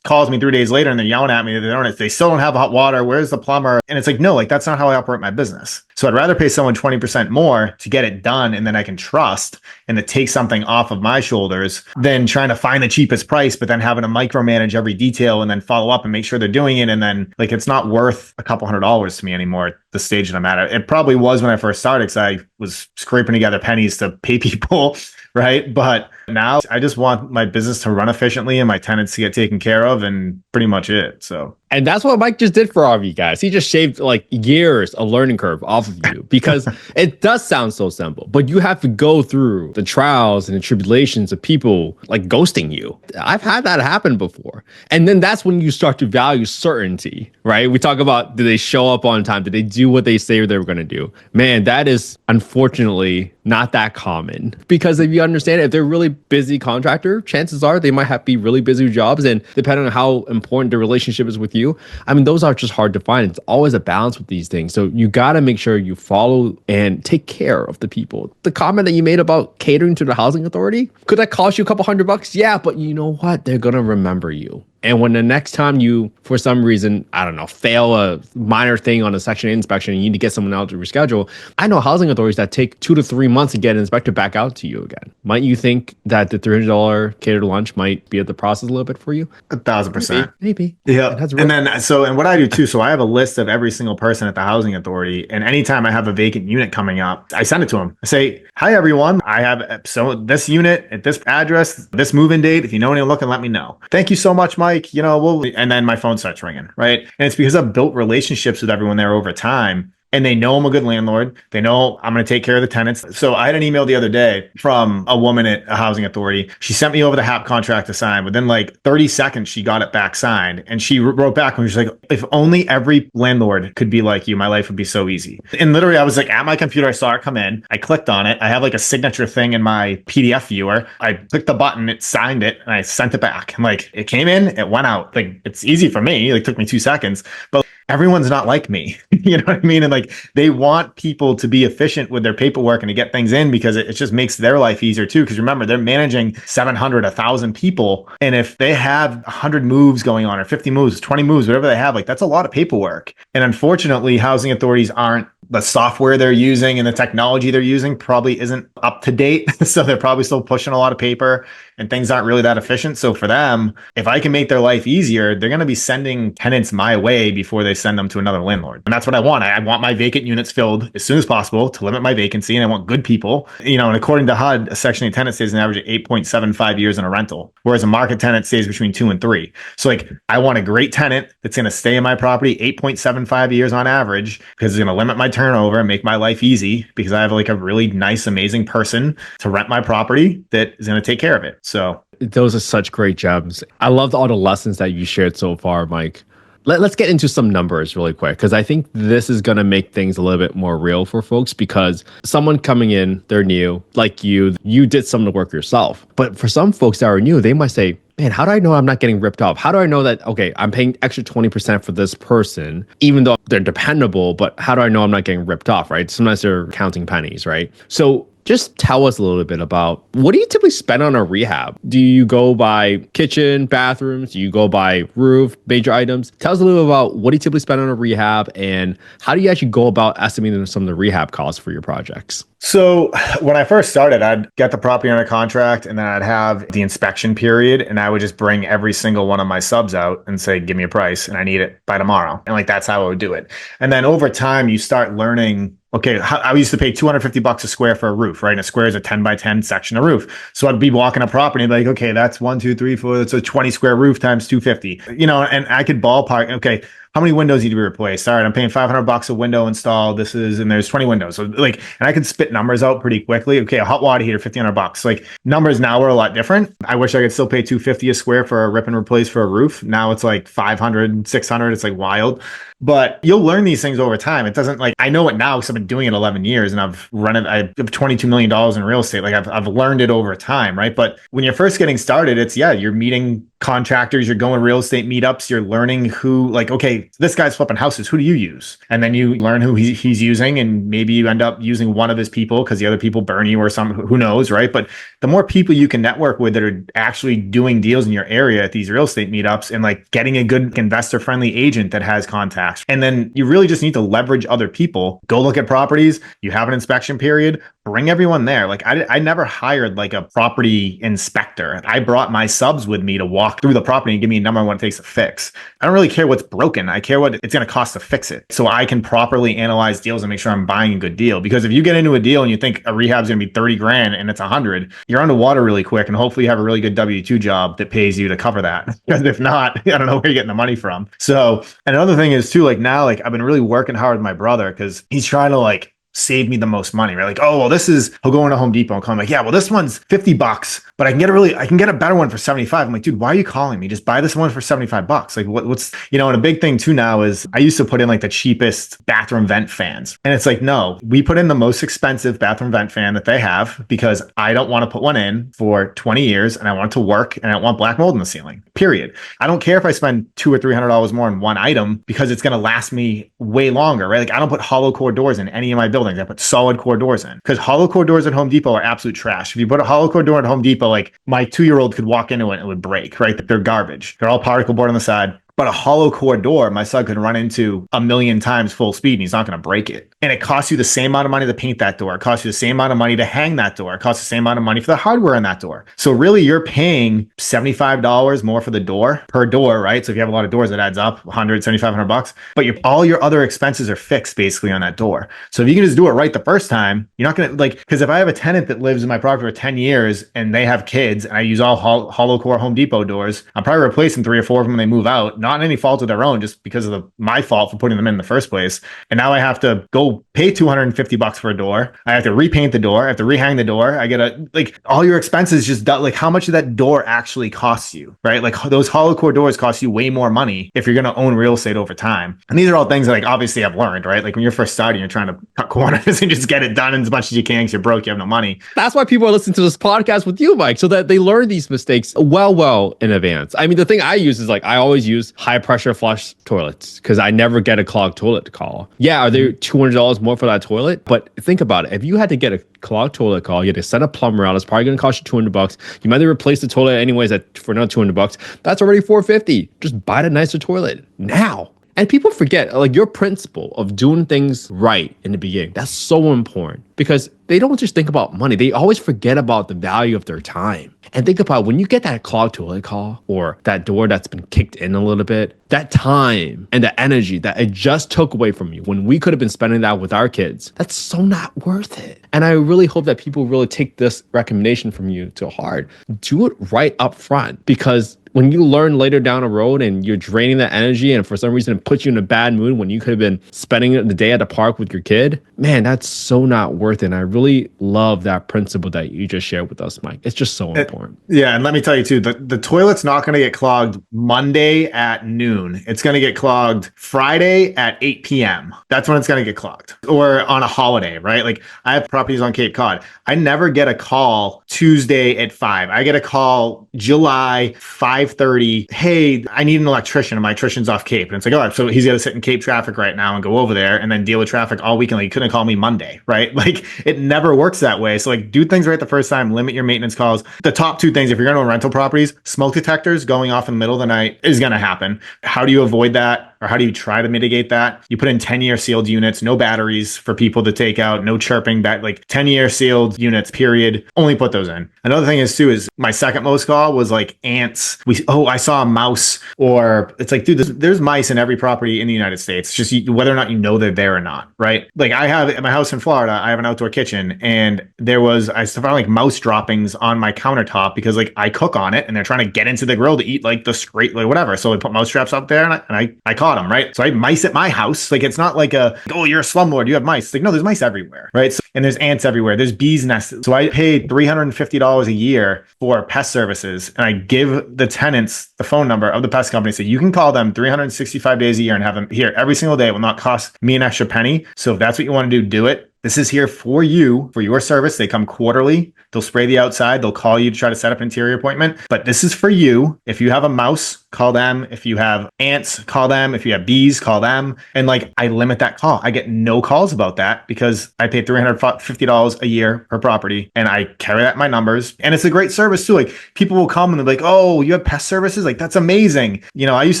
Speaker 2: calls me 3 days later and they're yelling at me. They still don't have hot water. Where's the plumber? And it's like, no, like that's not how I operate my business. So I'd rather pay someone 20% more to get it done, and then I can trust and to take something off of my shoulders, than trying to find the cheapest price, but then having to micromanage every detail and then follow up and make sure they're doing it. And then like, it's not worth a couple $100s to me anymore at the stage that I'm at. It probably was when I first started, because I was scraping together pennies to pay people, right? But now I just want my business to run efficiently and my tenants to get taken care of, and pretty much it. So.
Speaker 1: And that's what Mike just did for all of you guys. He just shaved like years of learning curve off of you, because it does sound so simple, but you have to go through the trials and the tribulations of people like ghosting you. I've had that happen before. And then that's when you start to value certainty, right? We talk about, do they show up on time? Did they do what they say they were going to do? Man, that is unfortunately not that common, because if you understand it, if they're a really busy contractor, chances are they might be really busy with jobs, and depending on how important the relationship is with you, I mean, those are just hard to find. It's always a balance with these things. So you got to make sure you follow and take care of the people. The comment that you made about catering to the housing authority, could that cost you a couple $100? Yeah, but you know what? They're going to remember you. And when the next time you, for some reason, I don't know, fail a minor thing on a Section 8 inspection and you need to get someone else to reschedule, I know housing authorities that take 2 to 3 months to get an inspector back out to you again. Might you think that the $300 catered lunch might be at the process a little bit for you?
Speaker 2: 1,000%.
Speaker 1: Maybe.
Speaker 2: Yeah. And what I do too, so I have a list of every single person at the housing authority. And anytime I have a vacant unit coming up, I send it to them. I say, hi, everyone. I have this unit at this address, this move-in date. If you know anyone looking, let me know. Thank you so much, Mike. And then my phone starts ringing, right? And it's because I've built relationships with everyone there over time. And they know I'm a good landlord. They know I'm going to take care of the tenants. So I had an email the other day from a woman at a housing authority. She sent me over the HAP contract to sign. Within like 30 seconds, she got it back signed. And she wrote back and she was like, if only every landlord could be like you, my life would be so easy. And literally, I was like at my computer, I saw it come in. I clicked on it. I have like a signature thing in my PDF viewer. I clicked the button, it signed it, and I sent it back. And like, it came in, it went out. Like, it's easy for me. It took me 2 seconds. But everyone's not like me. You know what I mean? And like, they want people to be efficient with their paperwork and to get things in, because it just makes their life easier too. Because remember, they're managing 700, 1,000 people. And if they have 100 moves going on, or 50 moves, 20 moves, whatever they have, like that's a lot of paperwork. And unfortunately, housing authorities aren't the software they're using and the technology they're using probably isn't up to date. So they're probably still pushing a lot of paper and things aren't really that efficient. So for them, if I can make their life easier, they're going to be sending tenants my way before they send them to another landlord. And that's what I want. I want my vacant units filled as soon as possible to limit my vacancy. And I want good people, and according to HUD, a Section 8 tenant stays an average of 8.75 years in a rental, whereas a market tenant stays between 2 and 3. So like, I want a great tenant that's going to stay in my property 8.75 years on average, because it's going to limit my turnover and make my life easy, because I have like a really nice, amazing person to rent my property that is going to take care of it. So
Speaker 1: those are such great gems. I loved all the lessons that you shared so far, Mike. Let's get into some numbers really quick, because I think this is going to make things a little bit more real for folks, because someone coming in, they're new, like you did some of the work yourself. But for some folks that are new, they might say, man, how do I know I'm not getting ripped off? How do I know that, okay, I'm paying extra 20% for this person, even though they're dependable, but how do I know I'm not getting ripped off, right? Sometimes they're counting pennies, right? So just tell us a little bit about, what do you typically spend on a rehab? Do you go by kitchen, bathrooms? Do you go by roof, major items? Tell us a little bit about what do you typically spend on a rehab, and how do you actually go about estimating some of the rehab costs for your projects?
Speaker 2: So when I first started, I'd get the property under contract, and then I'd have the inspection period, and I would just bring every single one of my subs out and say, give me a price and I need it by tomorrow. And like, that's how I would do it. And then over time, you start learning, okay, I used to pay $250 a square for a roof, right? And a square is a 10 by 10 section of roof. So I'd be walking a property and be like, okay, that's 1, 2, 3, 4. It's a 20 square roof times 250, and I could ballpark, okay, how many windows need to be replaced? All right, I'm paying $500 a window install. And there's 20 windows. So like, and I could spit numbers out pretty quickly. Okay, a hot water heater, $1,500. Like, numbers now are a lot different. I wish I could still pay $250 a square for a rip and replace for a roof. Now it's like $500, $600. It's like wild. But you'll learn these things over time. It doesn't, like, I know it now because I've been doing it 11 years and I have $22 million in real estate. Like, I've learned it over time, right? But when you're first getting started, you're meeting contractors, you're going real estate meetups, you're learning who, like, okay, this guy's flipping houses, who do you use? And then you learn who he's using, and maybe you end up using one of his people because the other people burn you or something, who knows, right? But the more people you can network with that are actually doing deals in your area at these real estate meetups, and like getting a good investor friendly agent that has contacts. And then you really just need to leverage other people. Go look at properties. You have an inspection period. Bring everyone there. Like, I never hired like a property inspector. I brought my subs with me to walk through the property and give me a number on what it takes to fix. I don't really care what's broken. I care what it's going to cost to fix it, so I can properly analyze deals and make sure I'm buying a good deal. Because if you get into a deal and you think a rehab's going to be 30 grand and it's 100, you're underwater really quick, and hopefully you have a really good W-2 job that pays you to cover that. Because if not, I don't know where you're getting the money from. So, and another thing is too, like, now, like, I've been really working hard with my brother because he's trying to like save me the most money, right? Like, oh, well, he'll go into Home Depot and call me like, yeah, well, this one's $50, but I can get a better one for 75. I'm like, dude, why are you calling me? Just buy this one for $75. Like, what's, and a big thing too now is I used to put in like the cheapest bathroom vent fans. And it's like, no, we put in the most expensive bathroom vent fan that they have, because I don't want to put one in for 20 years and I want it to work, and I don't want black mold in the ceiling, period. I don't care if I spend $200 or $300 more on one item, because it's going to last me way longer, right? Like, I don't put hollow core doors in any of my buildings. I put solid core doors in, because hollow core doors at Home Depot are absolute trash. If you put a hollow core door at Home Depot, like, my 2-year-old could walk into it and it would break, right? They're garbage. They're all particle board on the side. But a hollow core door, my son could run into a million times full speed and he's not going to break it. And it costs you the same amount of money to paint that door. It costs you the same amount of money to hang that door. It costs the same amount of money for the hardware in that door. So really, you're paying $75 more for the door per door, right? So if you have a lot of doors, it adds up $100, $7,500. But all your other expenses are fixed basically on that door. So if you can just do it right the first time, you're not going to, like, because if I have a tenant that lives in my property for 10 years and they have kids and I use all hollow core Home Depot doors, I'm probably replacing 3 or 4 of them when they move out. Not any fault of their own, just because of my fault for putting them in the first place. And now I have to go pay $250 for a door. I have to repaint the door. I have to rehang the door. I get like, all your expenses just, like, how much did that door actually cost you, right? Like, those hollow core doors cost you way more money if you're going to own real estate over time. And these are all things that, like, obviously I've learned, right? Like, when you're first starting, you're trying to cut corners and just get it done as much as you can because you're broke, you have no money.
Speaker 1: That's why people are listening to this podcast with you, Mike, so that they learn these mistakes well in advance. I mean, the thing I use is, like, I always use high pressure flush toilets because I never get a clogged toilet to call. Yeah, are they $200 more for that toilet? But think about it. If you had to get a clogged toilet call, you had to send a plumber out. It's probably going to cost you $200. You might replace the toilet anyways for another $200. That's already $450. Just buy the nicer toilet now. And people forget, like, your principle of doing things right in the beginning. That's so important because they don't just think about money. They always forget about the value of their time. And think about when you get that clogged toilet call or that door that's been kicked in a little bit, that time and the energy that it just took away from you when we could have been spending that with our kids, that's so not worth it. And I really hope that people really take this recommendation from you to heart. Do it right up front, because when you learn later down the road and you're draining that energy and for some reason it puts you in a bad mood when you could have been spending the day at the park with your kid, man, that's so not worth it. And I really love that principle that you just shared with us, Mike. It's just so important.
Speaker 2: Yeah, and let me tell you too, the toilet's not going to get clogged Monday at noon. It's going to get clogged Friday at 8 p.m. That's when it's going to get clogged. Or on a holiday, right? Like I have properties on Cape Cod. I never get a call Tuesday at 5. I get a call July 5:30. Hey, I need an electrician and my electrician's off Cape. And it's like, oh, so he's got to sit in Cape traffic right now and go over there and then deal with traffic all weekend. Like, he couldn't call me Monday, right? Like it never works that way. So like do things right the first time, limit your maintenance calls. The top two things, if you're going to own rental properties, smoke detectors going off in the middle of the night is going to happen. How do you avoid that? Or how do you try to mitigate that? You put in 10-year sealed units, no batteries for people to take out, no chirping, like 10-year sealed units, period. Only put those in. Another thing is too, is my second most call was like ants. I saw a mouse, or it's like, dude, there's mice in every property in the United States. It's just whether or not you know they're there or not, right? Like I have at my house in Florida, I have an outdoor kitchen, and I found like mouse droppings on my countertop because like I cook on it and they're trying to get into the grill to eat like the scrape, like whatever. So I put mouse traps up there and I caught them, right? So I have mice at my house. Like it's not like oh, you're a slumlord, you have mice. It's like, no, there's mice everywhere, right? So, and there's ants everywhere. There's bees nested. So I paid $350 a year for pest services, and I give the tenants the phone number of the pest company. So you can call them 365 days a year and have them here every single day. It will not cost me an extra penny. So if that's what you want to do, do it. This is here for you, for your service. They come quarterly. They'll spray the outside. They'll call you to try to set up an interior appointment. But this is for you. If you have a mouse, call them. If you have ants, call them. If you have bees, call them. And like, I limit that call. I get no calls about that because I pay $350 a year per property, and I carry that in my numbers. And it's a great service too. Like people will come and they're like, oh, you have pest services? Like, that's amazing. You know, I used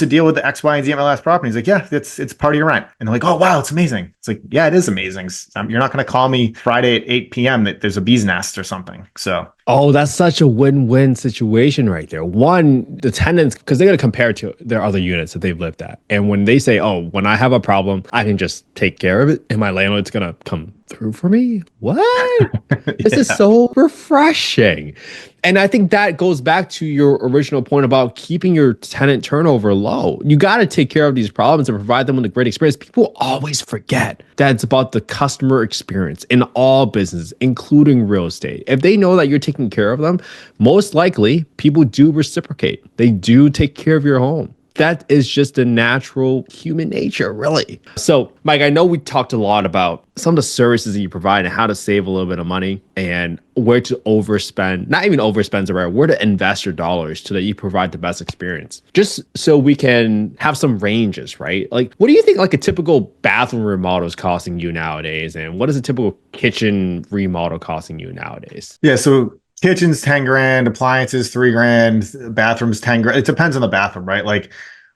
Speaker 2: to deal with the X, Y, and Z at my last property. He's like, yeah, it's part of your rent. And they're like, oh, wow, it's amazing. It's like, yeah, it is amazing. You're not going to call me Friday at 8 p.m. that there's a bee's nest or something. So,
Speaker 1: oh, that's such a win-win situation right there. One, the tenants, because they're going to compare to their other units that they've lived at. And when they say, oh, when I have a problem, I can just take care of it and my landlord's going to come through for me. What? This is so refreshing. And I think that goes back to your original point about keeping your tenant turnover low. You got to take care of these problems and provide them with a great experience. People always forget that it's about the customer experience in all businesses, including real estate. If they know that you're taking care of them, most likely people do reciprocate. They do take care of your home. That is just a natural human nature, really. So, Mike, I know we talked a lot about some of the services that you provide and how to save a little bit of money and where to overspend, not even overspend the right, where to invest your dollars so that you provide the best experience. Just so we can have some ranges, right? Like, what do you think like a typical bathroom remodel is costing you nowadays? And what is a typical kitchen remodel costing you nowadays?
Speaker 2: yeah, so kitchen's 10 grand, appliances 3 grand, bathrooms 10 grand. It depends on the bathroom, right? Like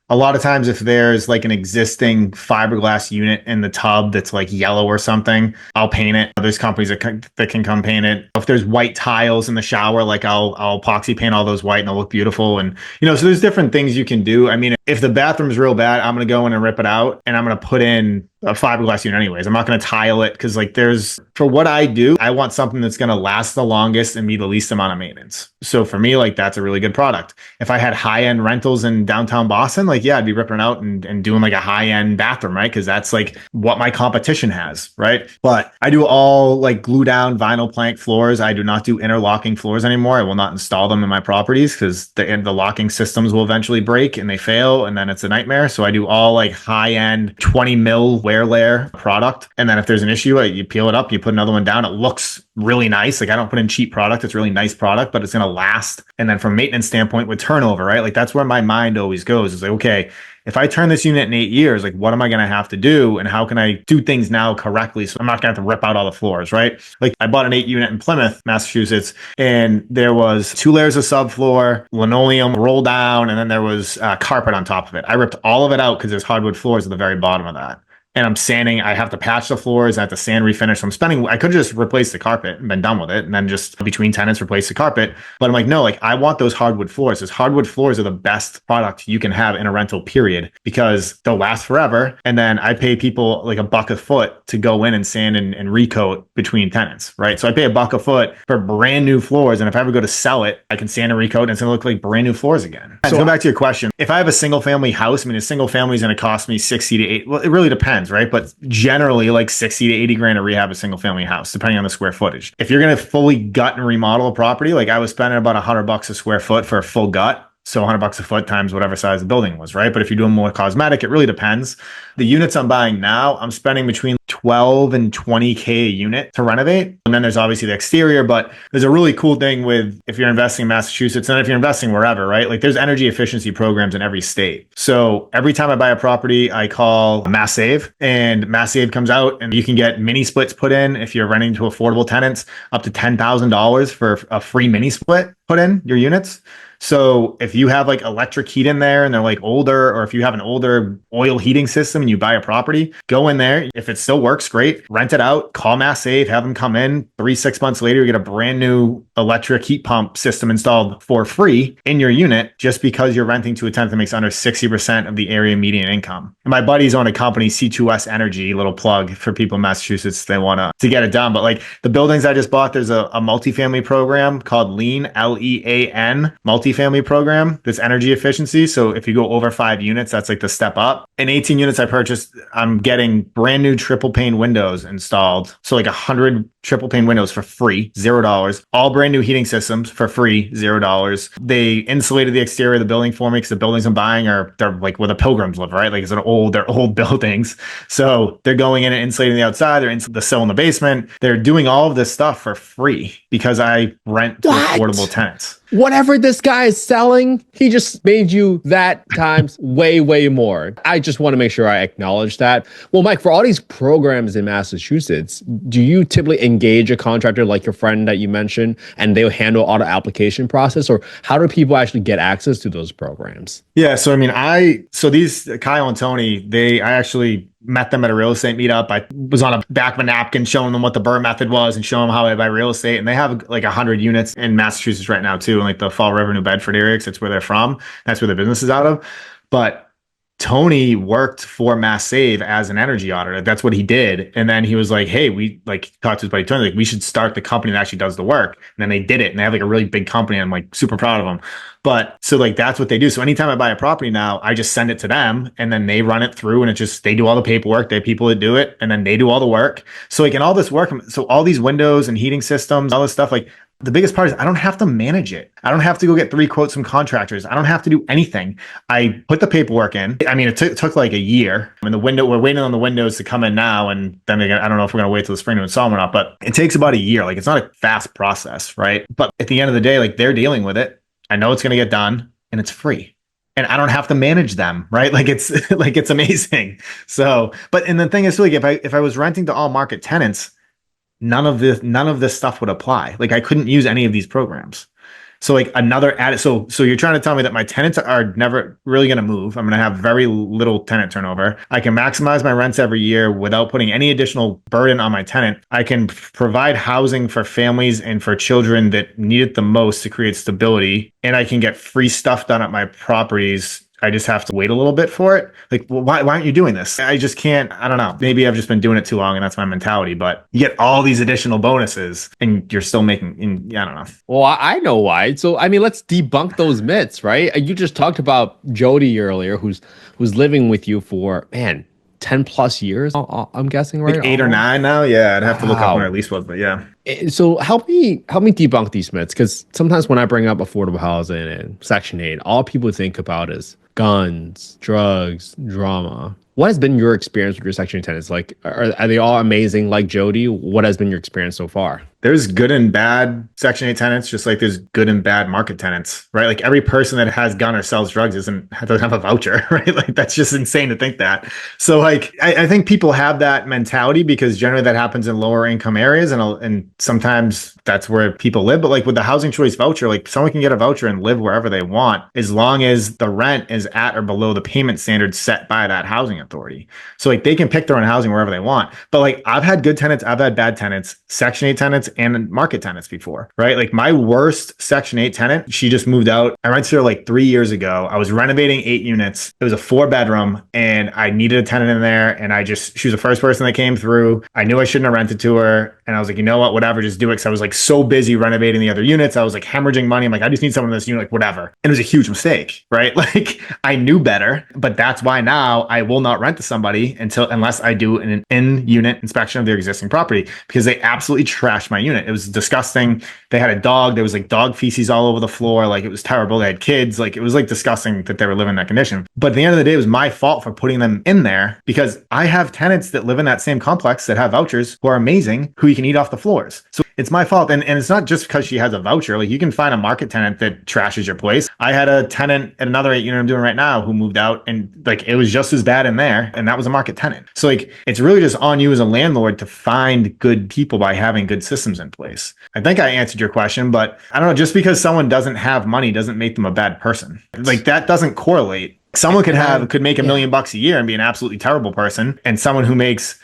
Speaker 2: a lot of times if there's like an existing fiberglass unit in the tub that's like yellow or something, I'll paint it. There's companies that can come paint it. If there's white tiles in the shower, like I'll epoxy paint all those white and they'll look beautiful. And, you know, so there's different things you can do. I mean, if the bathroom's real bad, I'm going to go in and rip it out and I'm going to put in a fiberglass unit anyways. I'm not going to tile it because like for what I do, I want something that's going to last the longest and be the least amount of maintenance. So for me, like that's a really good product. If I had high-end rentals in downtown Boston, like, yeah, I'd be ripping it out and doing like a high-end bathroom, right? Because that's like what my competition has, right? But I do all like glue down vinyl plank floors. I do not do interlocking floors anymore. I will not install them in my properties because the locking systems will eventually break and they fail and then it's a nightmare. So I do all like high-end 20 mil wear layer product. And then if there's an issue, you peel it up, you put another one down. It looks really nice. Like I don't put in cheap product. It's really nice product, but it's going to last. And then from a maintenance standpoint with turnover, right? Like that's where my mind always goes. Is like, okay, if I turn this unit in 8 years, like what am I going to have to do? And how can I do things now correctly? So I'm not going to have to rip out all the floors, right? Like I bought an 8 unit in Plymouth, Massachusetts, and there was 2 layers of subfloor, linoleum roll down, and then there was carpet on top of it. I ripped all of it out because there's hardwood floors at the very bottom of that. And I'm sanding, I have to patch the floors, I have to sand refinish. So I could just replace the carpet and been done with it. And then just between tenants, replace the carpet. But I'm like, no, like I want those hardwood floors. Those hardwood floors are the best product you can have in a rental period because they'll last forever. And then I pay people like $1 a foot to go in and sand and recoat between tenants, right? So I pay $1 a foot for brand new floors. And if I ever go to sell it, I can sand and recoat and it's going to look like brand new floors again. So go back to your question. If I have a single family house, I mean, a single family is going to cost me 60 to 80. Well, it really depends. Right. But generally like 60 to 80 grand to rehab a single family house, depending on the square footage. If you're going to fully gut and remodel a property, like I was spending about $100 a square foot for a full gut. So $100 a foot times whatever size the building was, right? But if you're doing more cosmetic, it really depends. The units I'm buying now, I'm spending between 12 and 20K a unit to renovate. And then there's obviously the exterior, but there's a really cool thing with if you're investing in Massachusetts and if you're investing wherever, right? Like there's energy efficiency programs in every state. So every time I buy a property, I call Mass Save and Mass Save comes out and you can get mini splits put in if you're renting to affordable tenants up to $10,000 for a free mini split put in your units. So if you have like electric heat in there and they're like older, or if you have an older oil heating system and you buy a property, go in there. If it still works, great. Rent it out, call Mass Save, have them come in. 3-6 months later, you get a brand new electric heat pump system installed for free in your unit just because you're renting to a tenant that makes under 60% of the area median income. And my buddies own a company, C2S Energy, little plug for people in Massachusetts, they want to get it done. But like the buildings I just bought, there's a multifamily program called LEAN, LEAN, multifamily program that's energy efficiency. So if you go over 5 units, that's like the step up. In 18 units I purchased, I'm getting brand new triple pane windows installed. So like 100 triple pane windows for free, $0. All brand new heating systems for free, $0. They insulated the exterior of the building for me because the buildings I'm buying they're like where the pilgrims live, right? Like they're old buildings. So they're going in and insulating the outside. They're the sill in the basement. They're doing all of this stuff for free because I rent to affordable tenants.
Speaker 1: Whatever this guy is selling, he just made you that times way, way more. I just want to make sure I acknowledge that. Well, Mike, for all these programs in Massachusetts, do you typically engage a contractor like your friend that you mentioned and they'll handle all the application process, or how do people actually get access to those programs?
Speaker 2: Yeah. So, I mean, these Kyle and Tony, I actually met them at a real estate meetup. I was on a back of a napkin showing them what the BRRRR method was and showing them how I buy real estate. And they have like 100 units in Massachusetts right now too, in like the Fall River, New Bedford area, because that's where they're from. That's where the business is out of. But Tony worked for Mass Save as an energy auditor. That's what he did. And then he was like, hey, we like talked to his buddy Tony, like we should start the company that actually does the work. And then they did it. And they have like a really big company. I'm like super proud of them. But so like that's what they do. So anytime I buy a property now, I just send it to them and then they run it through and they do all the paperwork. They have people that do it and then they do all the work. So like in all this work, so all these windows and heating systems, all this stuff, like the biggest part is I don't have to manage it. I don't have to go get 3 quotes from contractors. I don't have to do anything. I put the paperwork in. I mean, it took like a year. I mean, we're waiting on the windows to come in now. And then again, I don't know if we're going to wait till the spring to install them or not, but it takes about a year. Like it's not a fast process, right? But at the end of the day, like they're dealing with it. I know it's going to get done and it's free. And I don't have to manage them, right? Like it's amazing. So, and the thing is, like if I was renting to all market tenants, none of this stuff would apply. Like I couldn't use any of these programs. So like another added, so you're trying to tell me that my tenants are never really going to move. I'm going to have very little tenant turnover. I can maximize my rents every year without putting any additional burden on my tenant. I can provide housing for families and for children that need it the most to create stability. And I can get free stuff done at my properties. I just have to wait a little bit for it. Like, well, why aren't you doing this? I just can't. I don't know. Maybe I've just been doing it too long and that's my mentality, but you get all these additional bonuses and you're still making, I don't know.
Speaker 1: Well, I know why. So, I mean, let's debunk those myths, right? You just talked about Jody earlier, who's living with you for, man, 10 plus years, I'm guessing, right?
Speaker 2: Like 8 or 9 now. Yeah. I'd have to look up when our lease was, but yeah.
Speaker 1: So help me debunk these myths. Cause sometimes when I bring up affordable housing and Section 8, all people think about is guns, drugs, drama. What has been your experience with your Section 8 tenants? Like, are they all amazing like Jody? What has been your experience so far?
Speaker 2: There's good and bad Section 8 tenants, just like there's good and bad market tenants, right? Like every person that has gun or sells drugs doesn't have a voucher, right? Like that's just insane to think that. So like I think people have that mentality because generally that happens in lower income areas and sometimes that's where people live. But like with the housing choice voucher, like someone can get a voucher and live wherever they want as long as the rent is at or below the payment standards set by that housing authority. So like they can pick their own housing wherever they want. But like I've had good tenants, I've had bad tenants, Section 8 tenants and market tenants before, right? Like my worst Section 8 tenant, she just moved out. I rented her like 3 years ago. I was renovating 8 units. It was a 4-bedroom and I needed a tenant in there. And she was the first person that came through. I knew I shouldn't have rented to her. And I was like, you know what, whatever, just do it. Cause I was like so busy renovating the other units. I was like hemorrhaging money. I'm like, I just need someone in this unit, like whatever. And it was a huge mistake, right? Like I knew better, but that's why now I will not rent to somebody unless I do an in-unit inspection of their existing property because they absolutely trashed my unit. It was disgusting. They had a dog. There was like dog feces all over the floor. Like it was terrible. They had kids. Like it was like disgusting that they were living in that condition. But at the end of the day, it was my fault for putting them in there because I have tenants that live in that same complex that have vouchers who are amazing, who you can eat off the floors. So it's my fault. And it's not just because she has a voucher. Like you can find a market tenant that trashes your place. I had a tenant at another 8 unit I'm doing right now who moved out and like it was just as bad in there. And that was a market tenant. So like it's really just on you as a landlord to find good people by having good systems in place. I think I answered your question, but I don't know, just because someone doesn't have money doesn't make them a bad person. Like that doesn't correlate. Someone could make $1 million a year and be an absolutely terrible person. And someone who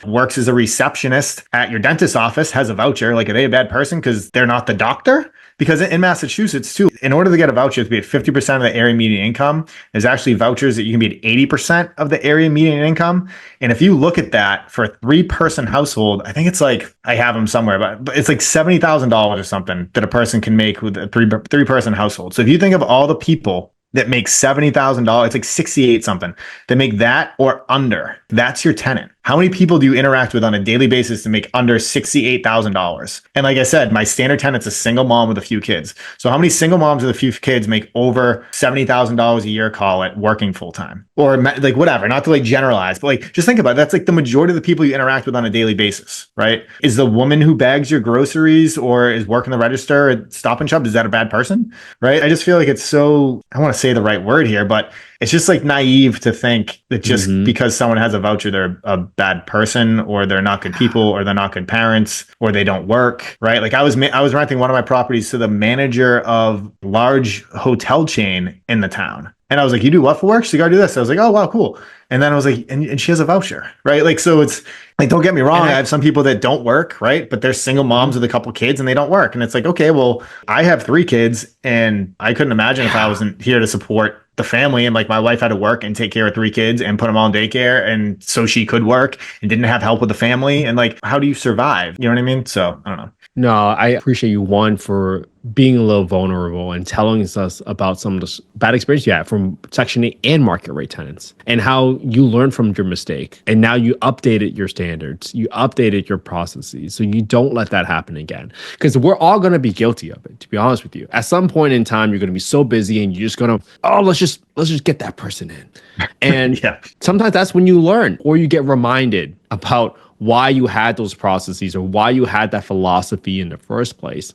Speaker 2: works as a receptionist at your dentist's office has a voucher. Like, are they a bad person because they're not the doctor? Because in Massachusetts too, in order to get a voucher, you have to be at 50% of the area median income. There's actually vouchers that you can be at 80% of the area median income. And if you look at that for a 3-person household, I think it's like, I have them somewhere, but it's like $70,000 or something that a person can make with a three-person household. So if you think of all the people that make $70,000, it's like 68 something, that make that or under, that's your tenant. How many people do you interact with on a daily basis to make under $68,000? And like I said, my standard tenant's a single mom with a few kids. So how many single moms with a few kids make over $70,000 a year, call it, working full time? Or like whatever, not to like generalize, but like just think about it. That's like the majority of the people you interact with on a daily basis, right? Is the woman who bags your groceries or is working the register at Stop and Shop, is that a bad person, right? I just feel like it's so, I want to say the right word here, but it's just like naive to think that just because someone has a voucher, they're a bad person or they're not good people or they're not good parents or they don't work, right? Like I was renting one of my properties to the manager of large hotel chain in the town. And I was like, you do what for work? She's like, I do this. I was like, oh, wow, cool. And then I was like, and she has a voucher, right? Like, so it's like, don't get me wrong. I have some people that don't work, right? But they're single moms with a couple kids and they don't work. And it's like, okay, well, I have 3 kids and I couldn't imagine if I wasn't here to support the family and like my wife had to work and take care of 3 kids and put them all in daycare. And so she could work and didn't have help with the family. And like, how do you survive? You know what I mean? So I don't know.
Speaker 1: No, I appreciate you, one, for being a little vulnerable and telling us about some of the bad experience you had from Section 8 and market rate tenants and how you learned from your mistake. And now you updated your standards, you updated your processes so you don't let that happen again. Because we're all going to be guilty of it, to be honest with you. At some point in time, you're going to be so busy and you're just going to, oh, let's just get that person in. And sometimes that's when you learn or you get reminded about why you had those processes or why you had that philosophy in the first place.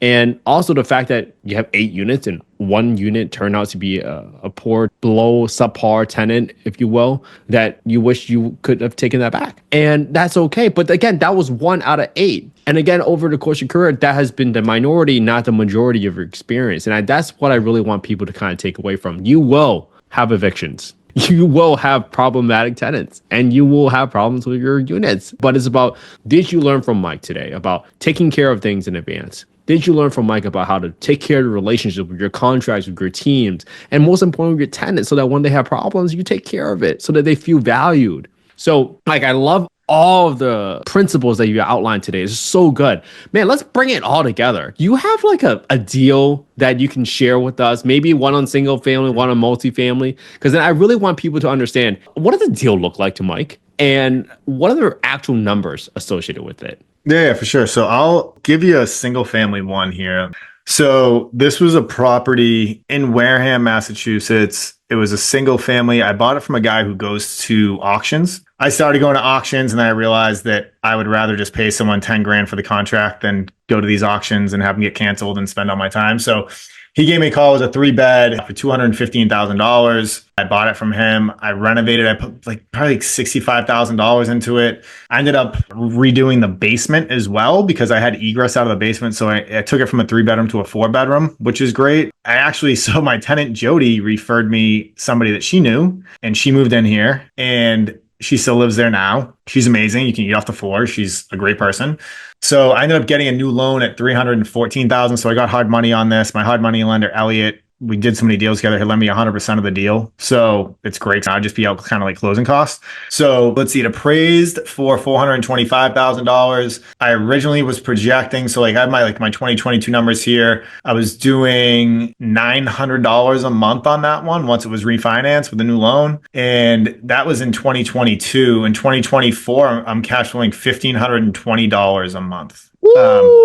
Speaker 1: And also the fact that you have 8 units and 1 unit turned out to be a poor, below subpar tenant, if you will, that you wish you could have taken that back. And that's okay. But again, that was 1 out of 8. And again, over the course of your career, that has been the minority, not the majority of your experience. And that's what I really want people to kind of take away from. You will have evictions. You will have problematic tenants and you will have problems with your units. But it's about, did you learn from Mike today about taking care of things in advance? Did you learn from Mike about how to take care of the relationship with your contracts, with your teams, and most importantly, with your tenants, so that when they have problems, you take care of it so that they feel valued? So, like, I love all of the principles that you outlined today. It's so good. Man, let's bring it all together. You have like a deal that you can share with us, maybe one on single family, one on multifamily, because then I really want people to understand, what does the deal look like to Mike? And what are the actual numbers associated with it?
Speaker 2: Yeah, for sure. So I'll give you a single family one here. So this was a property in Wareham, Massachusetts. It was a single family. I bought it from a guy who goes to auctions. I started going to auctions and I realized that I would rather just pay someone 10 grand for the contract than go to these auctions and have them get canceled and spend all my time. So he gave me a call. It was a 3-bed for $215,000. I bought it from him. I renovated. I put probably $65,000 into it. I ended up redoing the basement as well because I had egress out of the basement. So I took it from a 3-bedroom to a 4-bedroom, which is great. So my tenant Jody referred me somebody that she knew, and she moved in here and she still lives there now. She's amazing. You can eat off the floor. She's a great person. So I ended up getting a new loan at $314,000. So I got hard money on this. My hard money lender, Elliot, we did so many deals together. He lent me 100% of the deal. So it's great. I'll just be out kind of like closing costs. So let's see, it appraised for $425,000. I originally was projecting. So like I have my 2022 numbers here. I was doing $900 a month on that one once it was refinanced with a new loan. And that was in 2022. In 2024, I'm cash flowing $1,520 a month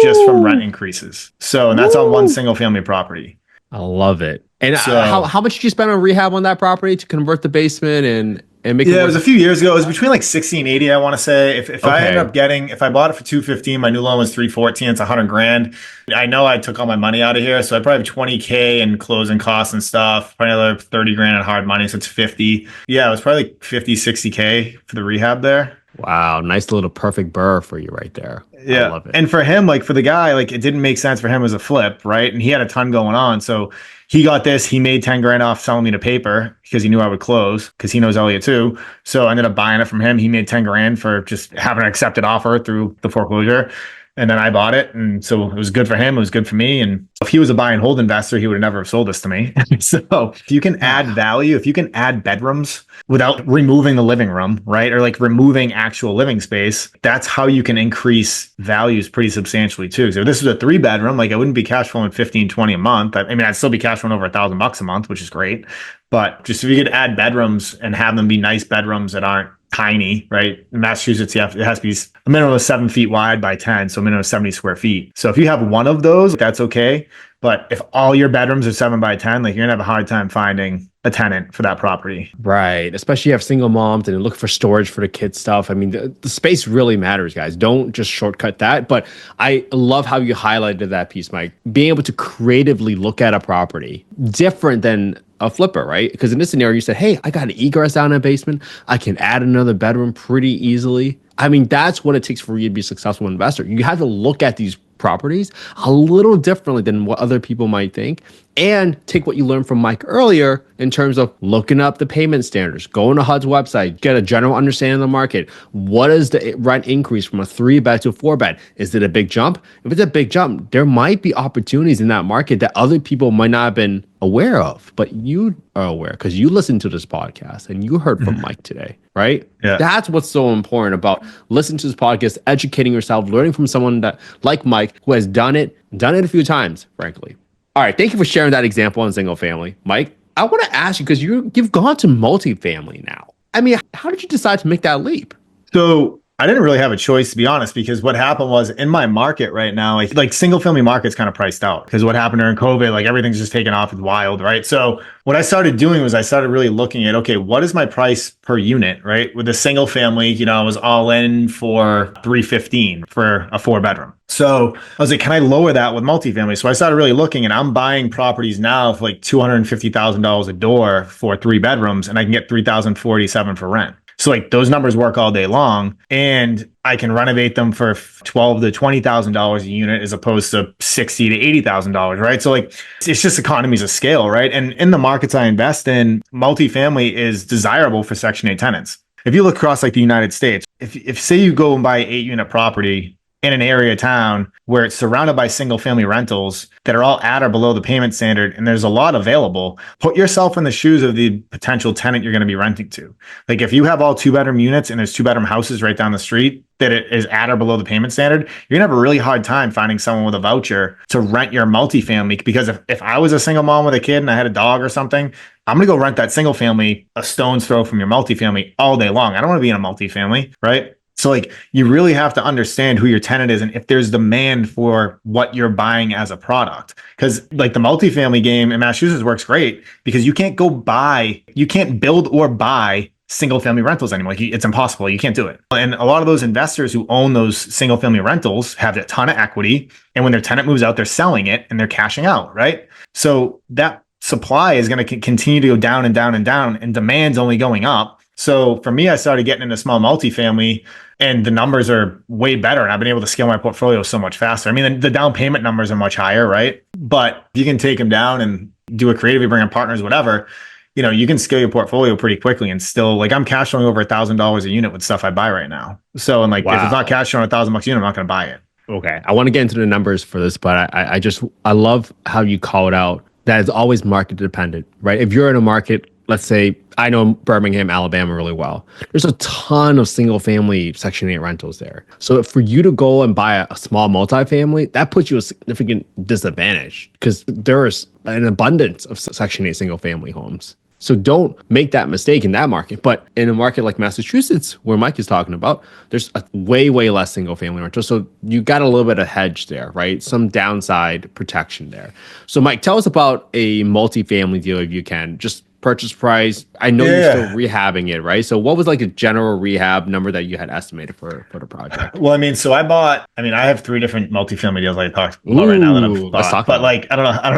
Speaker 2: just from rent increases. So, and that's on one single family property.
Speaker 1: I love it. And
Speaker 2: So
Speaker 1: how much did you spend on rehab on that property to convert the basement and make it
Speaker 2: yeah, it
Speaker 1: work?
Speaker 2: was a few years ago. It was between like 60 and 80, I want to say. If I ended up if I bought it for 215, my new loan was 314, it's 100 grand. I know I took all my money out of here, so I probably have 20K in closing costs and stuff, probably another 30 grand in hard money, so it's 50. Yeah, it was probably like 50, 60K for the rehab there.
Speaker 1: Wow, nice little perfect burr for you right there.
Speaker 2: Yeah.
Speaker 1: I love it.
Speaker 2: And for him, like for the guy, like it didn't make sense for him as a flip, right? And he had a ton going on. So he got this, he made 10 grand off selling me the paper because he knew I would close because he knows Elliot too. So I ended up buying it from him. He made 10 grand for just having an accepted offer through the foreclosure. And then I bought it. And so it was good for him. It was good for me. And if he was a buy and hold investor, he would have never have sold this to me. So if you can add value, if you can add bedrooms without removing the living room, right? Or like removing actual living space, that's how you can increase values pretty substantially too. So if this is a 3-bedroom, like I wouldn't be cash flowing 15, 20 a month. I mean, I'd still be cash flowing over $1,000 a month, which is great. But just if you could add bedrooms and have them be nice bedrooms that aren't tiny, right? In Massachusetts, it has to be a minimum of 7 feet wide by 10, so a minimum of 70 square feet. So if you have one of those, that's okay. But if all your bedrooms are 7 by 10, like you're gonna have a hard time finding a tenant for that property.
Speaker 1: Right. Especially you have single moms and look for storage for the kids stuff. I mean, the space really matters, guys. Don't just shortcut that. But I love how you highlighted that piece, Mike. Being able to creatively look at a property different than a flipper, right? Because in this scenario, you said, hey, I got an egress down in a basement. I can add another bedroom pretty easily. I mean, that's what it takes for you to be a successful investor. You have to look at these properties a little differently than what other people might think, and take what you learned from Mike earlier in terms of looking up the payment standards, going to HUD's website, get a general understanding of the market. What is the rent increase from a 3-bed to a 4-bed? Is it a big jump? If it's a big jump, there might be opportunities in that market that other people might not have been aware of, but you are aware because you listened to this podcast and you heard from Mike today, right?
Speaker 2: Yeah.
Speaker 1: That's what's so important about listening to this podcast, educating yourself, learning from someone that like Mike who has done it a few times, frankly. All right, thank you for sharing that example on single family. Mike, I want to ask you, because you've gone to multifamily now. I mean, how did you decide to make that leap?
Speaker 2: So I didn't really have a choice, to be honest, because what happened was in my market right now, like single family market's kind of priced out because what happened during COVID, like everything's just taken off. It's wild, right? So what I started doing was I started really looking at, okay, what is my price per unit, right? With a single family, I was all in for 315 for a 4-bedroom. So I was like, can I lower that with multifamily? So I started really looking, and I'm buying properties now for like $250,000 a door for 3 bedrooms, and I can get $3,047 for rent. So like those numbers work all day long, and I can renovate them for $12,000 to $20,000 a unit as opposed to $60,000 to $80,000, right? So like it's just economies of scale, right? And in the markets I invest in, multifamily is desirable for Section 8 tenants. If you look across like the United States, if say you go and buy an 8-unit property in an area of town where it's surrounded by single family rentals that are all at or below the payment standard, and there's a lot available, put yourself in the shoes of the potential tenant you're going to be renting to. Like if you have all 2-bedroom units and there's 2-bedroom houses right down the street that it is at or below the payment standard, you're gonna have a really hard time finding someone with a voucher to rent your multifamily. Because if I was a single mom with a kid and I had a dog or something, I'm gonna go rent that single family a stone's throw from your multifamily all day long. I don't want to be in a multifamily, right? So like you really have to understand who your tenant is and if there's demand for what you're buying as a product. Because like the multifamily game in Massachusetts works great because you can't build or buy single family rentals anymore. Like it's impossible. You can't do it. And a lot of those investors who own those single family rentals have a ton of equity. And when their tenant moves out, they're selling it and they're cashing out, right? So that supply is going to continue to go down and down and down, and demand's only going up. So for me, I started getting into small multifamily and the numbers are way better. And I've been able to scale my portfolio so much faster. I mean, the down payment numbers are much higher, right? But you can take them down and do it creatively, bring in partners, whatever. You can scale your portfolio pretty quickly and still like I'm cash flowing over $1,000 a unit with stuff I buy right now. So, and like, if it's not cash flowing $1,000 a unit, I'm not going to buy it.
Speaker 1: Okay. I want to get into the numbers for this, but I love how you call it out that it's always market dependent, right? If you're in a market, let's say I know Birmingham, Alabama really well. There's a ton of single family Section 8 rentals there. So for you to go and buy a small multifamily, that puts you at a significant disadvantage because there's an abundance of Section 8 single family homes. So don't make that mistake in that market. But in a market like Massachusetts, where Mike is talking about, there's a way less single family rentals. So you got a little bit of hedge there, right? Some downside protection there. So Mike, tell us about a multifamily deal if you can. Just purchase price. I know you're still rehabbing it, right? So what was like a general rehab number that you had estimated for the project?
Speaker 2: Well, I mean, I have 3 different multifamily deals I talked about right now that I've bought, but like, I don't know I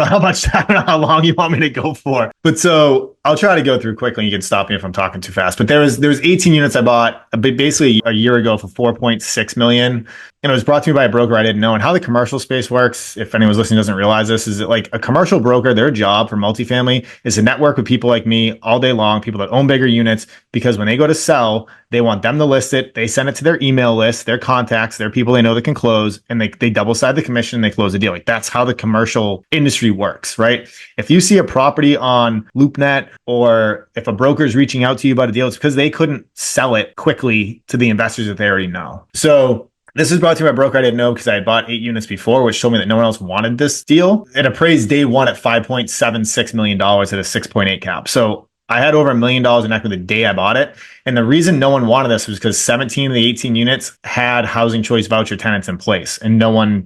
Speaker 2: don't know how long you want me to go for, but so I'll try to go through quickly. You can stop me if I'm talking too fast, but there was 18 units I bought basically a year ago for 4.6 million. And it was brought to me by a broker I didn't know. And how the commercial space works, if anyone's listening doesn't realize this, is that like a commercial broker, their job for multifamily is to network with people like me all day long, people that own bigger units, because when they go to sell, they want them to list it. They send it to their email list, their contacts, their people they know that can close, and they double side the commission, and they close the deal. Like that's how the commercial industry works, right? If you see a property on LoopNet or if a broker is reaching out to you about a deal, it's because they couldn't sell it quickly to the investors that they already know. So this is brought to me by a broker I didn't know because I had bought 8 units before, which showed me that no one else wanted this deal. It appraised day one at $5.76 million at a 6.8 cap. So I had over $1 million in equity the day I bought it. And the reason no one wanted this was because 17 of the 18 units had housing choice voucher tenants in place. And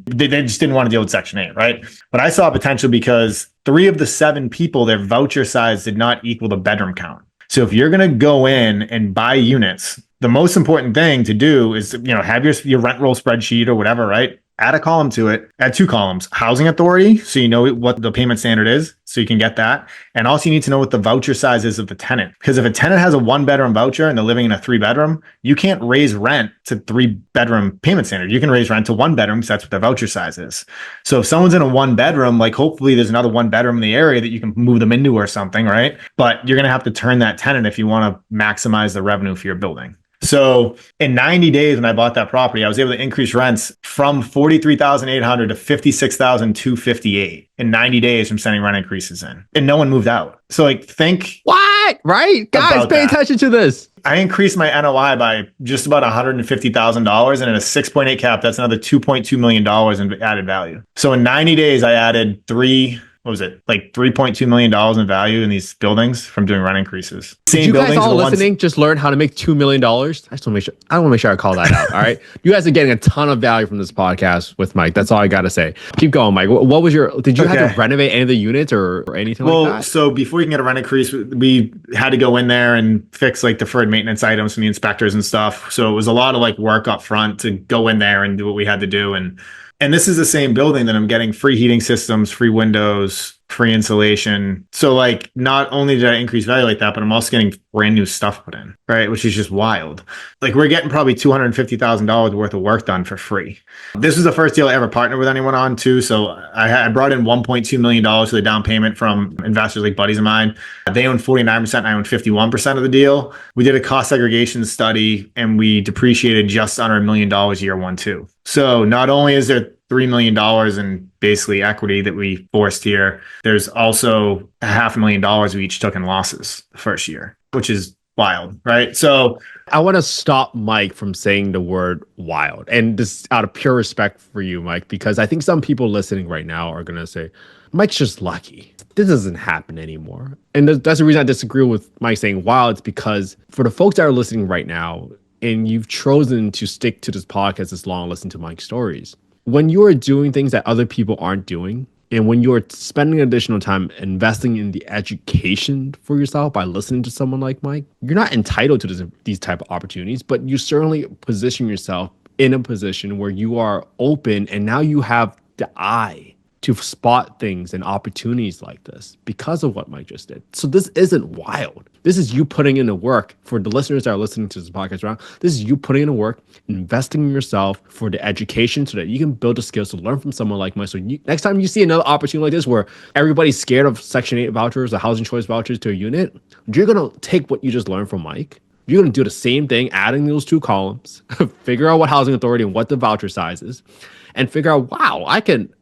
Speaker 2: they just didn't want to deal with Section 8, right? But I saw potential because 3 of the 7 people, their voucher size did not equal the bedroom count. So if you're going to go in and buy units, the most important thing to do is, have your rent roll spreadsheet or whatever, right? Add a column to it, add 2 columns, housing authority. So you know what the payment standard is, so you can get that. And also you need to know what the voucher size is of the tenant. Because if a tenant has a 1-bedroom voucher and they're living in a 3-bedroom, you can't raise rent to 3-bedroom payment standard. You can raise rent to 1-bedroom because that's what their voucher size is. So if someone's in a 1-bedroom, like hopefully there's another 1-bedroom in the area that you can move them into or something, right? But you're going to have to turn that tenant if you want to maximize the revenue for your building. So in 90 days, when I bought that property, I was able to increase rents from 43,800 to 56,258 in 90 days from sending rent increases in, and no one moved out. So like, think
Speaker 1: what? Right, guys, pay attention to this.
Speaker 2: I increased my NOI by just about $150,000, and at a 6.8 cap, that's another $2.2 million in added value. So in 90 days, I added $3.2 million in value in these buildings from doing rent increases.
Speaker 1: Did you guys all listening just learn how to make $2 million? I just want to make sure. I want to make sure I call that out. All right. You guys are getting a ton of value from this podcast with Mike. That's all I got to say. Keep going, Mike. What was did you have to renovate any of the units or anything like that? Well,
Speaker 2: so before you can get a rent increase, we had to go in there and fix like deferred maintenance items from the inspectors and stuff. So it was a lot of like work up front to go in there and do what we had to do. And this is the same building that I'm getting free heating systems, free windows, free insulation. So like, not only did I increase value like that, but I'm also getting brand new stuff put in, right? Which is just wild. Like we're getting probably $250,000 worth of work done for free. This was the first deal I ever partnered with anyone on too. So I brought in $1.2 million for the down payment from investors like buddies of mine. They own 49% and I own 51% of the deal. We did a cost segregation study and we depreciated just under $1 million year 1, 2. So not only is there $3 million in basically equity that we forced here, there's also $500,000 we each took in losses the first year, which is wild, right? So
Speaker 1: I want to stop Mike from saying the word wild. And this out of pure respect for you, Mike, because I think some people listening right now are going to say, Mike's just lucky. This doesn't happen anymore. And that's the reason I disagree with Mike saying wild. It's because for the folks that are listening right now, and you've chosen to stick to this podcast this long, listen to Mike's stories. When you are doing things that other people aren't doing, and when you're spending additional time investing in the education for yourself by listening to someone like Mike, you're not entitled to these type of opportunities, but you certainly position yourself in a position where you are open, and now you have the eye to spot things and opportunities like this because of what Mike just did. So this isn't wild. This is you putting in the work. For the listeners that are listening to this podcast around, this is you putting in the work, investing in yourself for the education so that you can build the skills to learn from someone like Mike. So next time you see another opportunity like this where everybody's scared of Section 8 vouchers or housing choice vouchers to a unit, you're going to take what you just learned from Mike. You're going to do the same thing, adding those two columns, figure out what housing authority and what the voucher size is, and figure out, wow,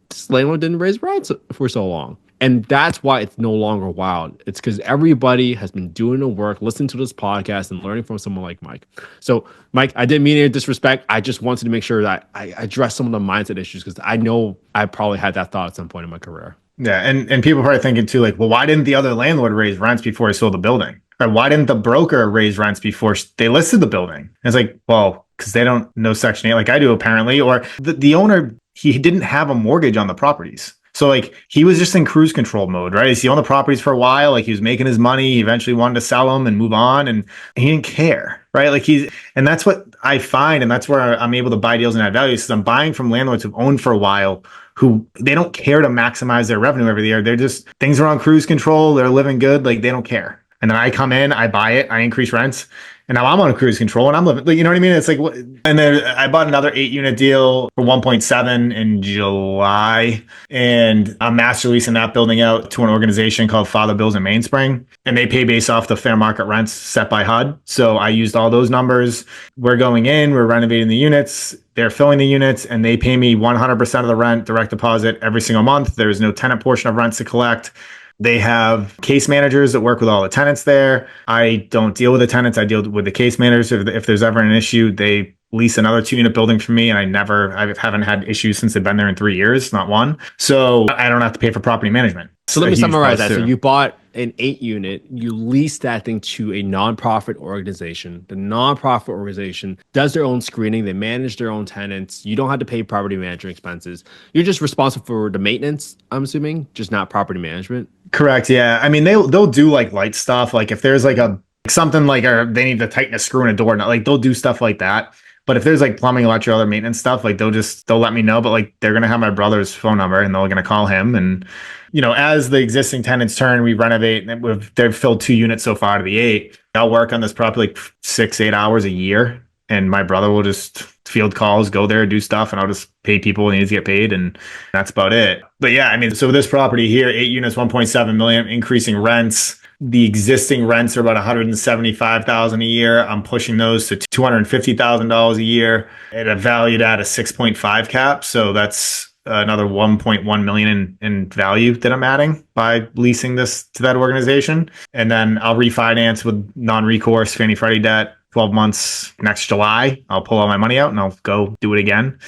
Speaker 1: this landlord didn't raise rents for so long. And that's why it's no longer wild. It's because everybody has been doing the work, listening to this podcast and learning from someone like Mike. So, Mike, I didn't mean any disrespect. I just wanted to make sure that I address some of the mindset issues because I know I probably had that thought at some point in my career.
Speaker 2: Yeah, and people are probably thinking too, like, well, why didn't the other landlord raise rents before he sold the building? Or why didn't the broker raise rents before they listed the building? And it's like, well, because they don't know Section 8 like I do, apparently. Or the owner, he didn't have a mortgage on the properties. So like he was just in cruise control mode, right? He owned the properties for a while, like he was making his money. He eventually wanted to sell them and move on, and he didn't care, right? And that's what I find, and that's where I'm able to buy deals and add value. Because I'm buying from landlords who've owned for a while, who they don't care to maximize their revenue every year. They're just, things are on cruise control. They're living good. Like they don't care. And then I come in, I buy it, I increase rents. And now I'm on cruise control and I'm living, you know what I mean? It's like, and then I bought another 8-unit deal for 1.7 in July, and I'm master leasing that building out to an organization called Father Bills in Mainspring. And they pay based off the fair market rents set by HUD. So I used all those numbers. We're going in, we're renovating the units. They're filling the units and they pay me 100% of the rent, direct deposit every single month. There's no tenant portion of rents to collect. They have case managers that work with all the tenants there. I don't deal with the tenants. I deal with the case managers. If there's ever an issue, they lease another 2-unit building from me. And I haven't had issues since they've been there in 3 years, not one. So I don't have to pay for property management.
Speaker 1: So let me summarize that. So you bought an 8-unit, you leased that thing to a nonprofit organization. The nonprofit organization does their own screening. They manage their oown tenants. You don't have to pay property management expenses. You're just responsible for the maintenance, I'm assuming, just not property management.
Speaker 2: Correct. Yeah. I mean, they'll do like light stuff. Like if there's like something like, or they need to tighten a screw in a door, like they'll do stuff like that. But if there's like plumbing, electric, other maintenance stuff, like they'll let me know. But like they're going to have my brother's phone number and they're going to call him. And, you know, as the existing tenants turn, we renovate, and they've filled 2 units so far to the 8. I'll work on this property like 6-8 hours a year. And my brother will just field calls, go there, do stuff, and I'll just pay people when he needs to get paid. And that's about it. But yeah, I mean, so this property here, 8 units, 1.7 million, increasing rents. The existing rents are about $175,000 a year. I'm pushing those to $250,000 a year at a valued at a 6.5 cap. So that's another 1.1 million in value that I'm adding by leasing this to that organization. And then I'll refinance with non-recourse Fannie Freddie debt. 12 months next July, I'll pull all my money out and I'll go do it again.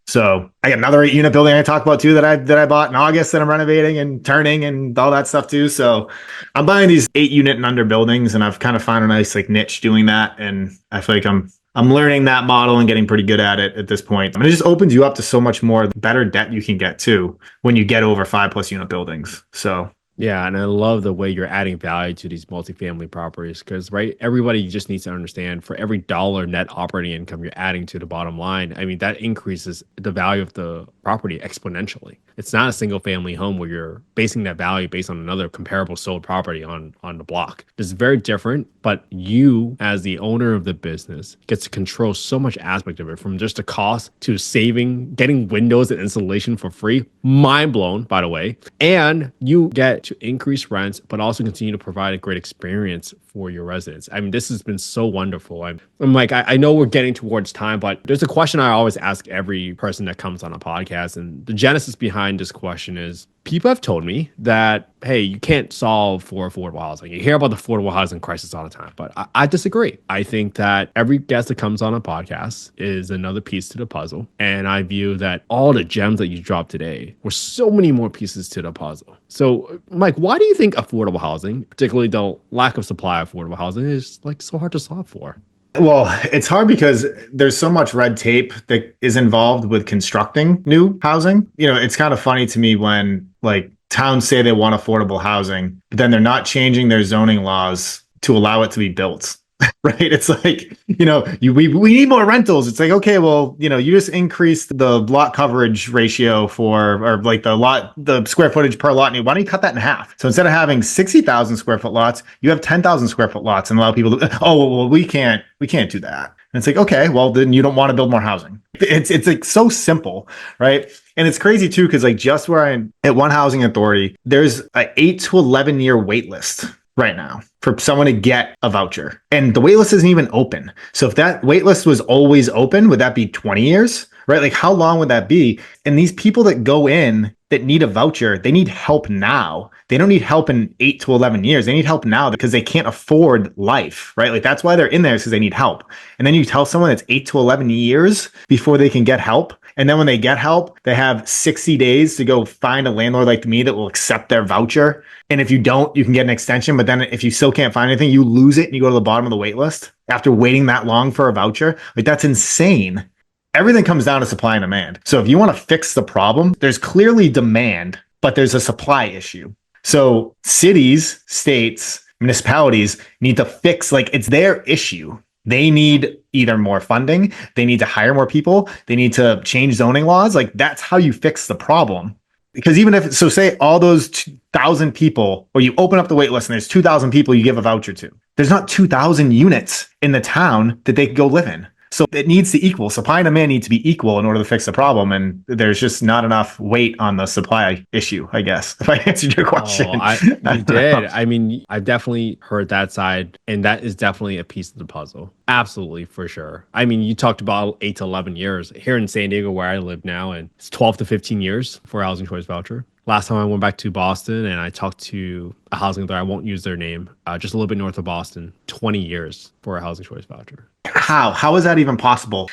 Speaker 2: So I got another 8-unit building I talked about too that I bought in August that I'm renovating and turning and all that stuff too. So I'm buying these 8-unit and under buildings, and I've kind of found a nice like niche doing that. And I feel like I'm learning that model and getting pretty good at it at this point. I mean, it just opens you up to so much more better debt you can get too when you get over 5+ unit buildings. So
Speaker 1: yeah, and I love the way you're adding value to these multifamily properties because, right, everybody just needs to understand for every dollar net operating income you're adding to the bottom line, I mean, that increases the value of the property exponentially. It's not a single family home where you're basing that value based on another comparable sold property on the block. It's very different, but you, as the owner of the business, gets to control so much aspect of it, from just the cost to saving, getting windows and insulation for free. Mind blown, by the way. And you get to increase rents, but also continue to provide a great experience for your residents. I mean, this has been so wonderful. I'm like, I know we're getting towards time, but there's a question I always ask every person that comes on a podcast. And the genesis behind this question is, people have told me that, hey, you can't solve for affordable housing. You hear about the affordable housing crisis all the time, but I disagree. I think that every guest that comes on a podcast is another piece to the puzzle. And I view that all the gems that you dropped today were so many more pieces to the puzzle. So, Mike, why do you think affordable housing, particularly the lack of supply of affordable housing, is like so hard to solve for?
Speaker 2: Well, it's hard because there's so much red tape that is involved with constructing new housing. It's kind of funny to me when like towns say they want affordable housing, but then they're not changing their zoning laws to allow it to be built. Right? It's like, we need more rentals. It's like, okay, well, you just increased the lot coverage ratio or like the square footage per lot. And why don't you cut that in half? So instead of having 60,000 square foot lots, you have 10,000 square foot lots and allow people to, oh, well, we can't do that. And it's like, okay, well, then you don't want to build more housing. It's like so simple, right? And it's crazy too, because like just where I'm at one housing authority, there's an 8 to 11 year wait list right now for someone to get a voucher. And the waitlist isn't even open. So if that waitlist was always open, would that be 20 years? Right? Like how long would that be? And these people that go in that need a voucher, they need help now. They don't need help in 8 to 11 years. They need help now because they can't afford life, right? Like that's why they're in there, is because they need help. And then you tell someone it's 8 to 11 years before they can get help. And then when they get help, they have 60 days to go find a landlord like me that will accept their voucher. And if you don't, you can get an extension. But then if you still can't find anything, you lose it and you go to the bottom of the wait list after waiting that long for a voucher. Like that's insane. Everything comes down to supply and demand. So if you want to fix the problem, there's clearly demand, but there's a supply issue. So cities, states, municipalities need to fix, like it's their issue. They need either more funding, they need to hire more people, they need to change zoning laws. Like that's how you fix the problem. Because even if, so say all those 2,000 people, or you open up the wait list and there's 2,000 people you give a voucher to, there's not 2,000 units in the town that they could go live in. So it needs to equal. Supply and demand need to be equal in order to fix the problem. And there's just not enough weight on the supply issue, I guess, if I answered your question.
Speaker 1: You did. I mean, I've definitely heard that side, and that is definitely a piece of the puzzle. Absolutely, for sure. I mean, you talked about 8 to 11 years here in San Diego, where I live now, and it's 12 to 15 years for a housing choice voucher. Last time I went back to Boston and I talked to a housing authority, I won't use their name, just a little bit north of Boston, 20 years for a housing choice voucher.
Speaker 2: How is that even possible?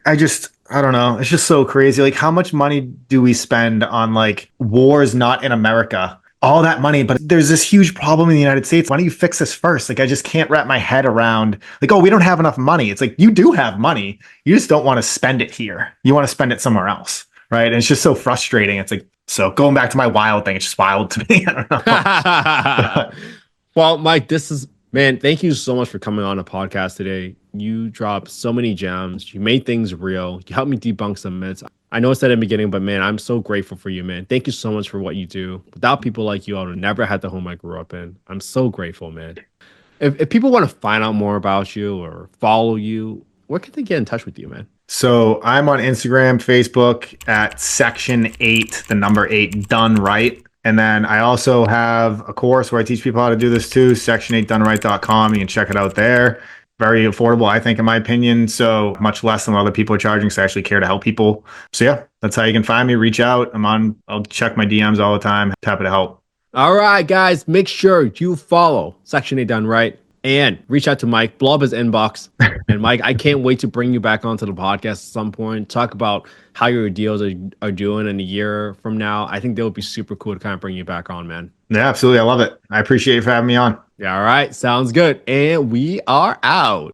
Speaker 2: I don't know. It's just so crazy. Like how much money do we spend on like wars not in America? All that money, but there's this huge problem in the United States. Why don't you fix this first? Like I just can't wrap my head around like, oh, we don't have enough money. It's like you do have money. You just don't want to spend it here. You want to spend it somewhere else. Right. And it's just so frustrating. It's like, so going back to my wild thing, it's just wild to me. I don't know.
Speaker 1: Well, Mike, man, thank you so much for coming on the podcast today. You dropped so many gems. You made things real. You helped me debunk some myths. I know I said in the beginning, but man, I'm so grateful for you, man. Thank you so much for what you do. Without people like you, I would have never had the home I grew up in. I'm so grateful, man. If people want to find out more about you or follow you, where can they get in touch with you, man?
Speaker 2: So I'm on Instagram, Facebook at section 8, the number 8, done right. And then I also have a course where I teach people how to do this too, section8doneright.com. You can check it out there. Very affordable, I think, in my opinion. So much less than what other people are charging. So I actually care to help people. So yeah, that's how you can find me. Reach out. I'll check my DMs all the time. Happy to help.
Speaker 1: All right, guys, make sure you follow Section 8 Done Right and reach out to Mike, blow up his inbox. And Mike, I can't wait to bring you back onto the podcast at some point, talk about how your deals are doing in a year from now. I think that would be super cool to kind of bring you back on, man.
Speaker 2: Yeah, absolutely. I love it. I appreciate you for having me on.
Speaker 1: Yeah, all right. Sounds good. And we are out.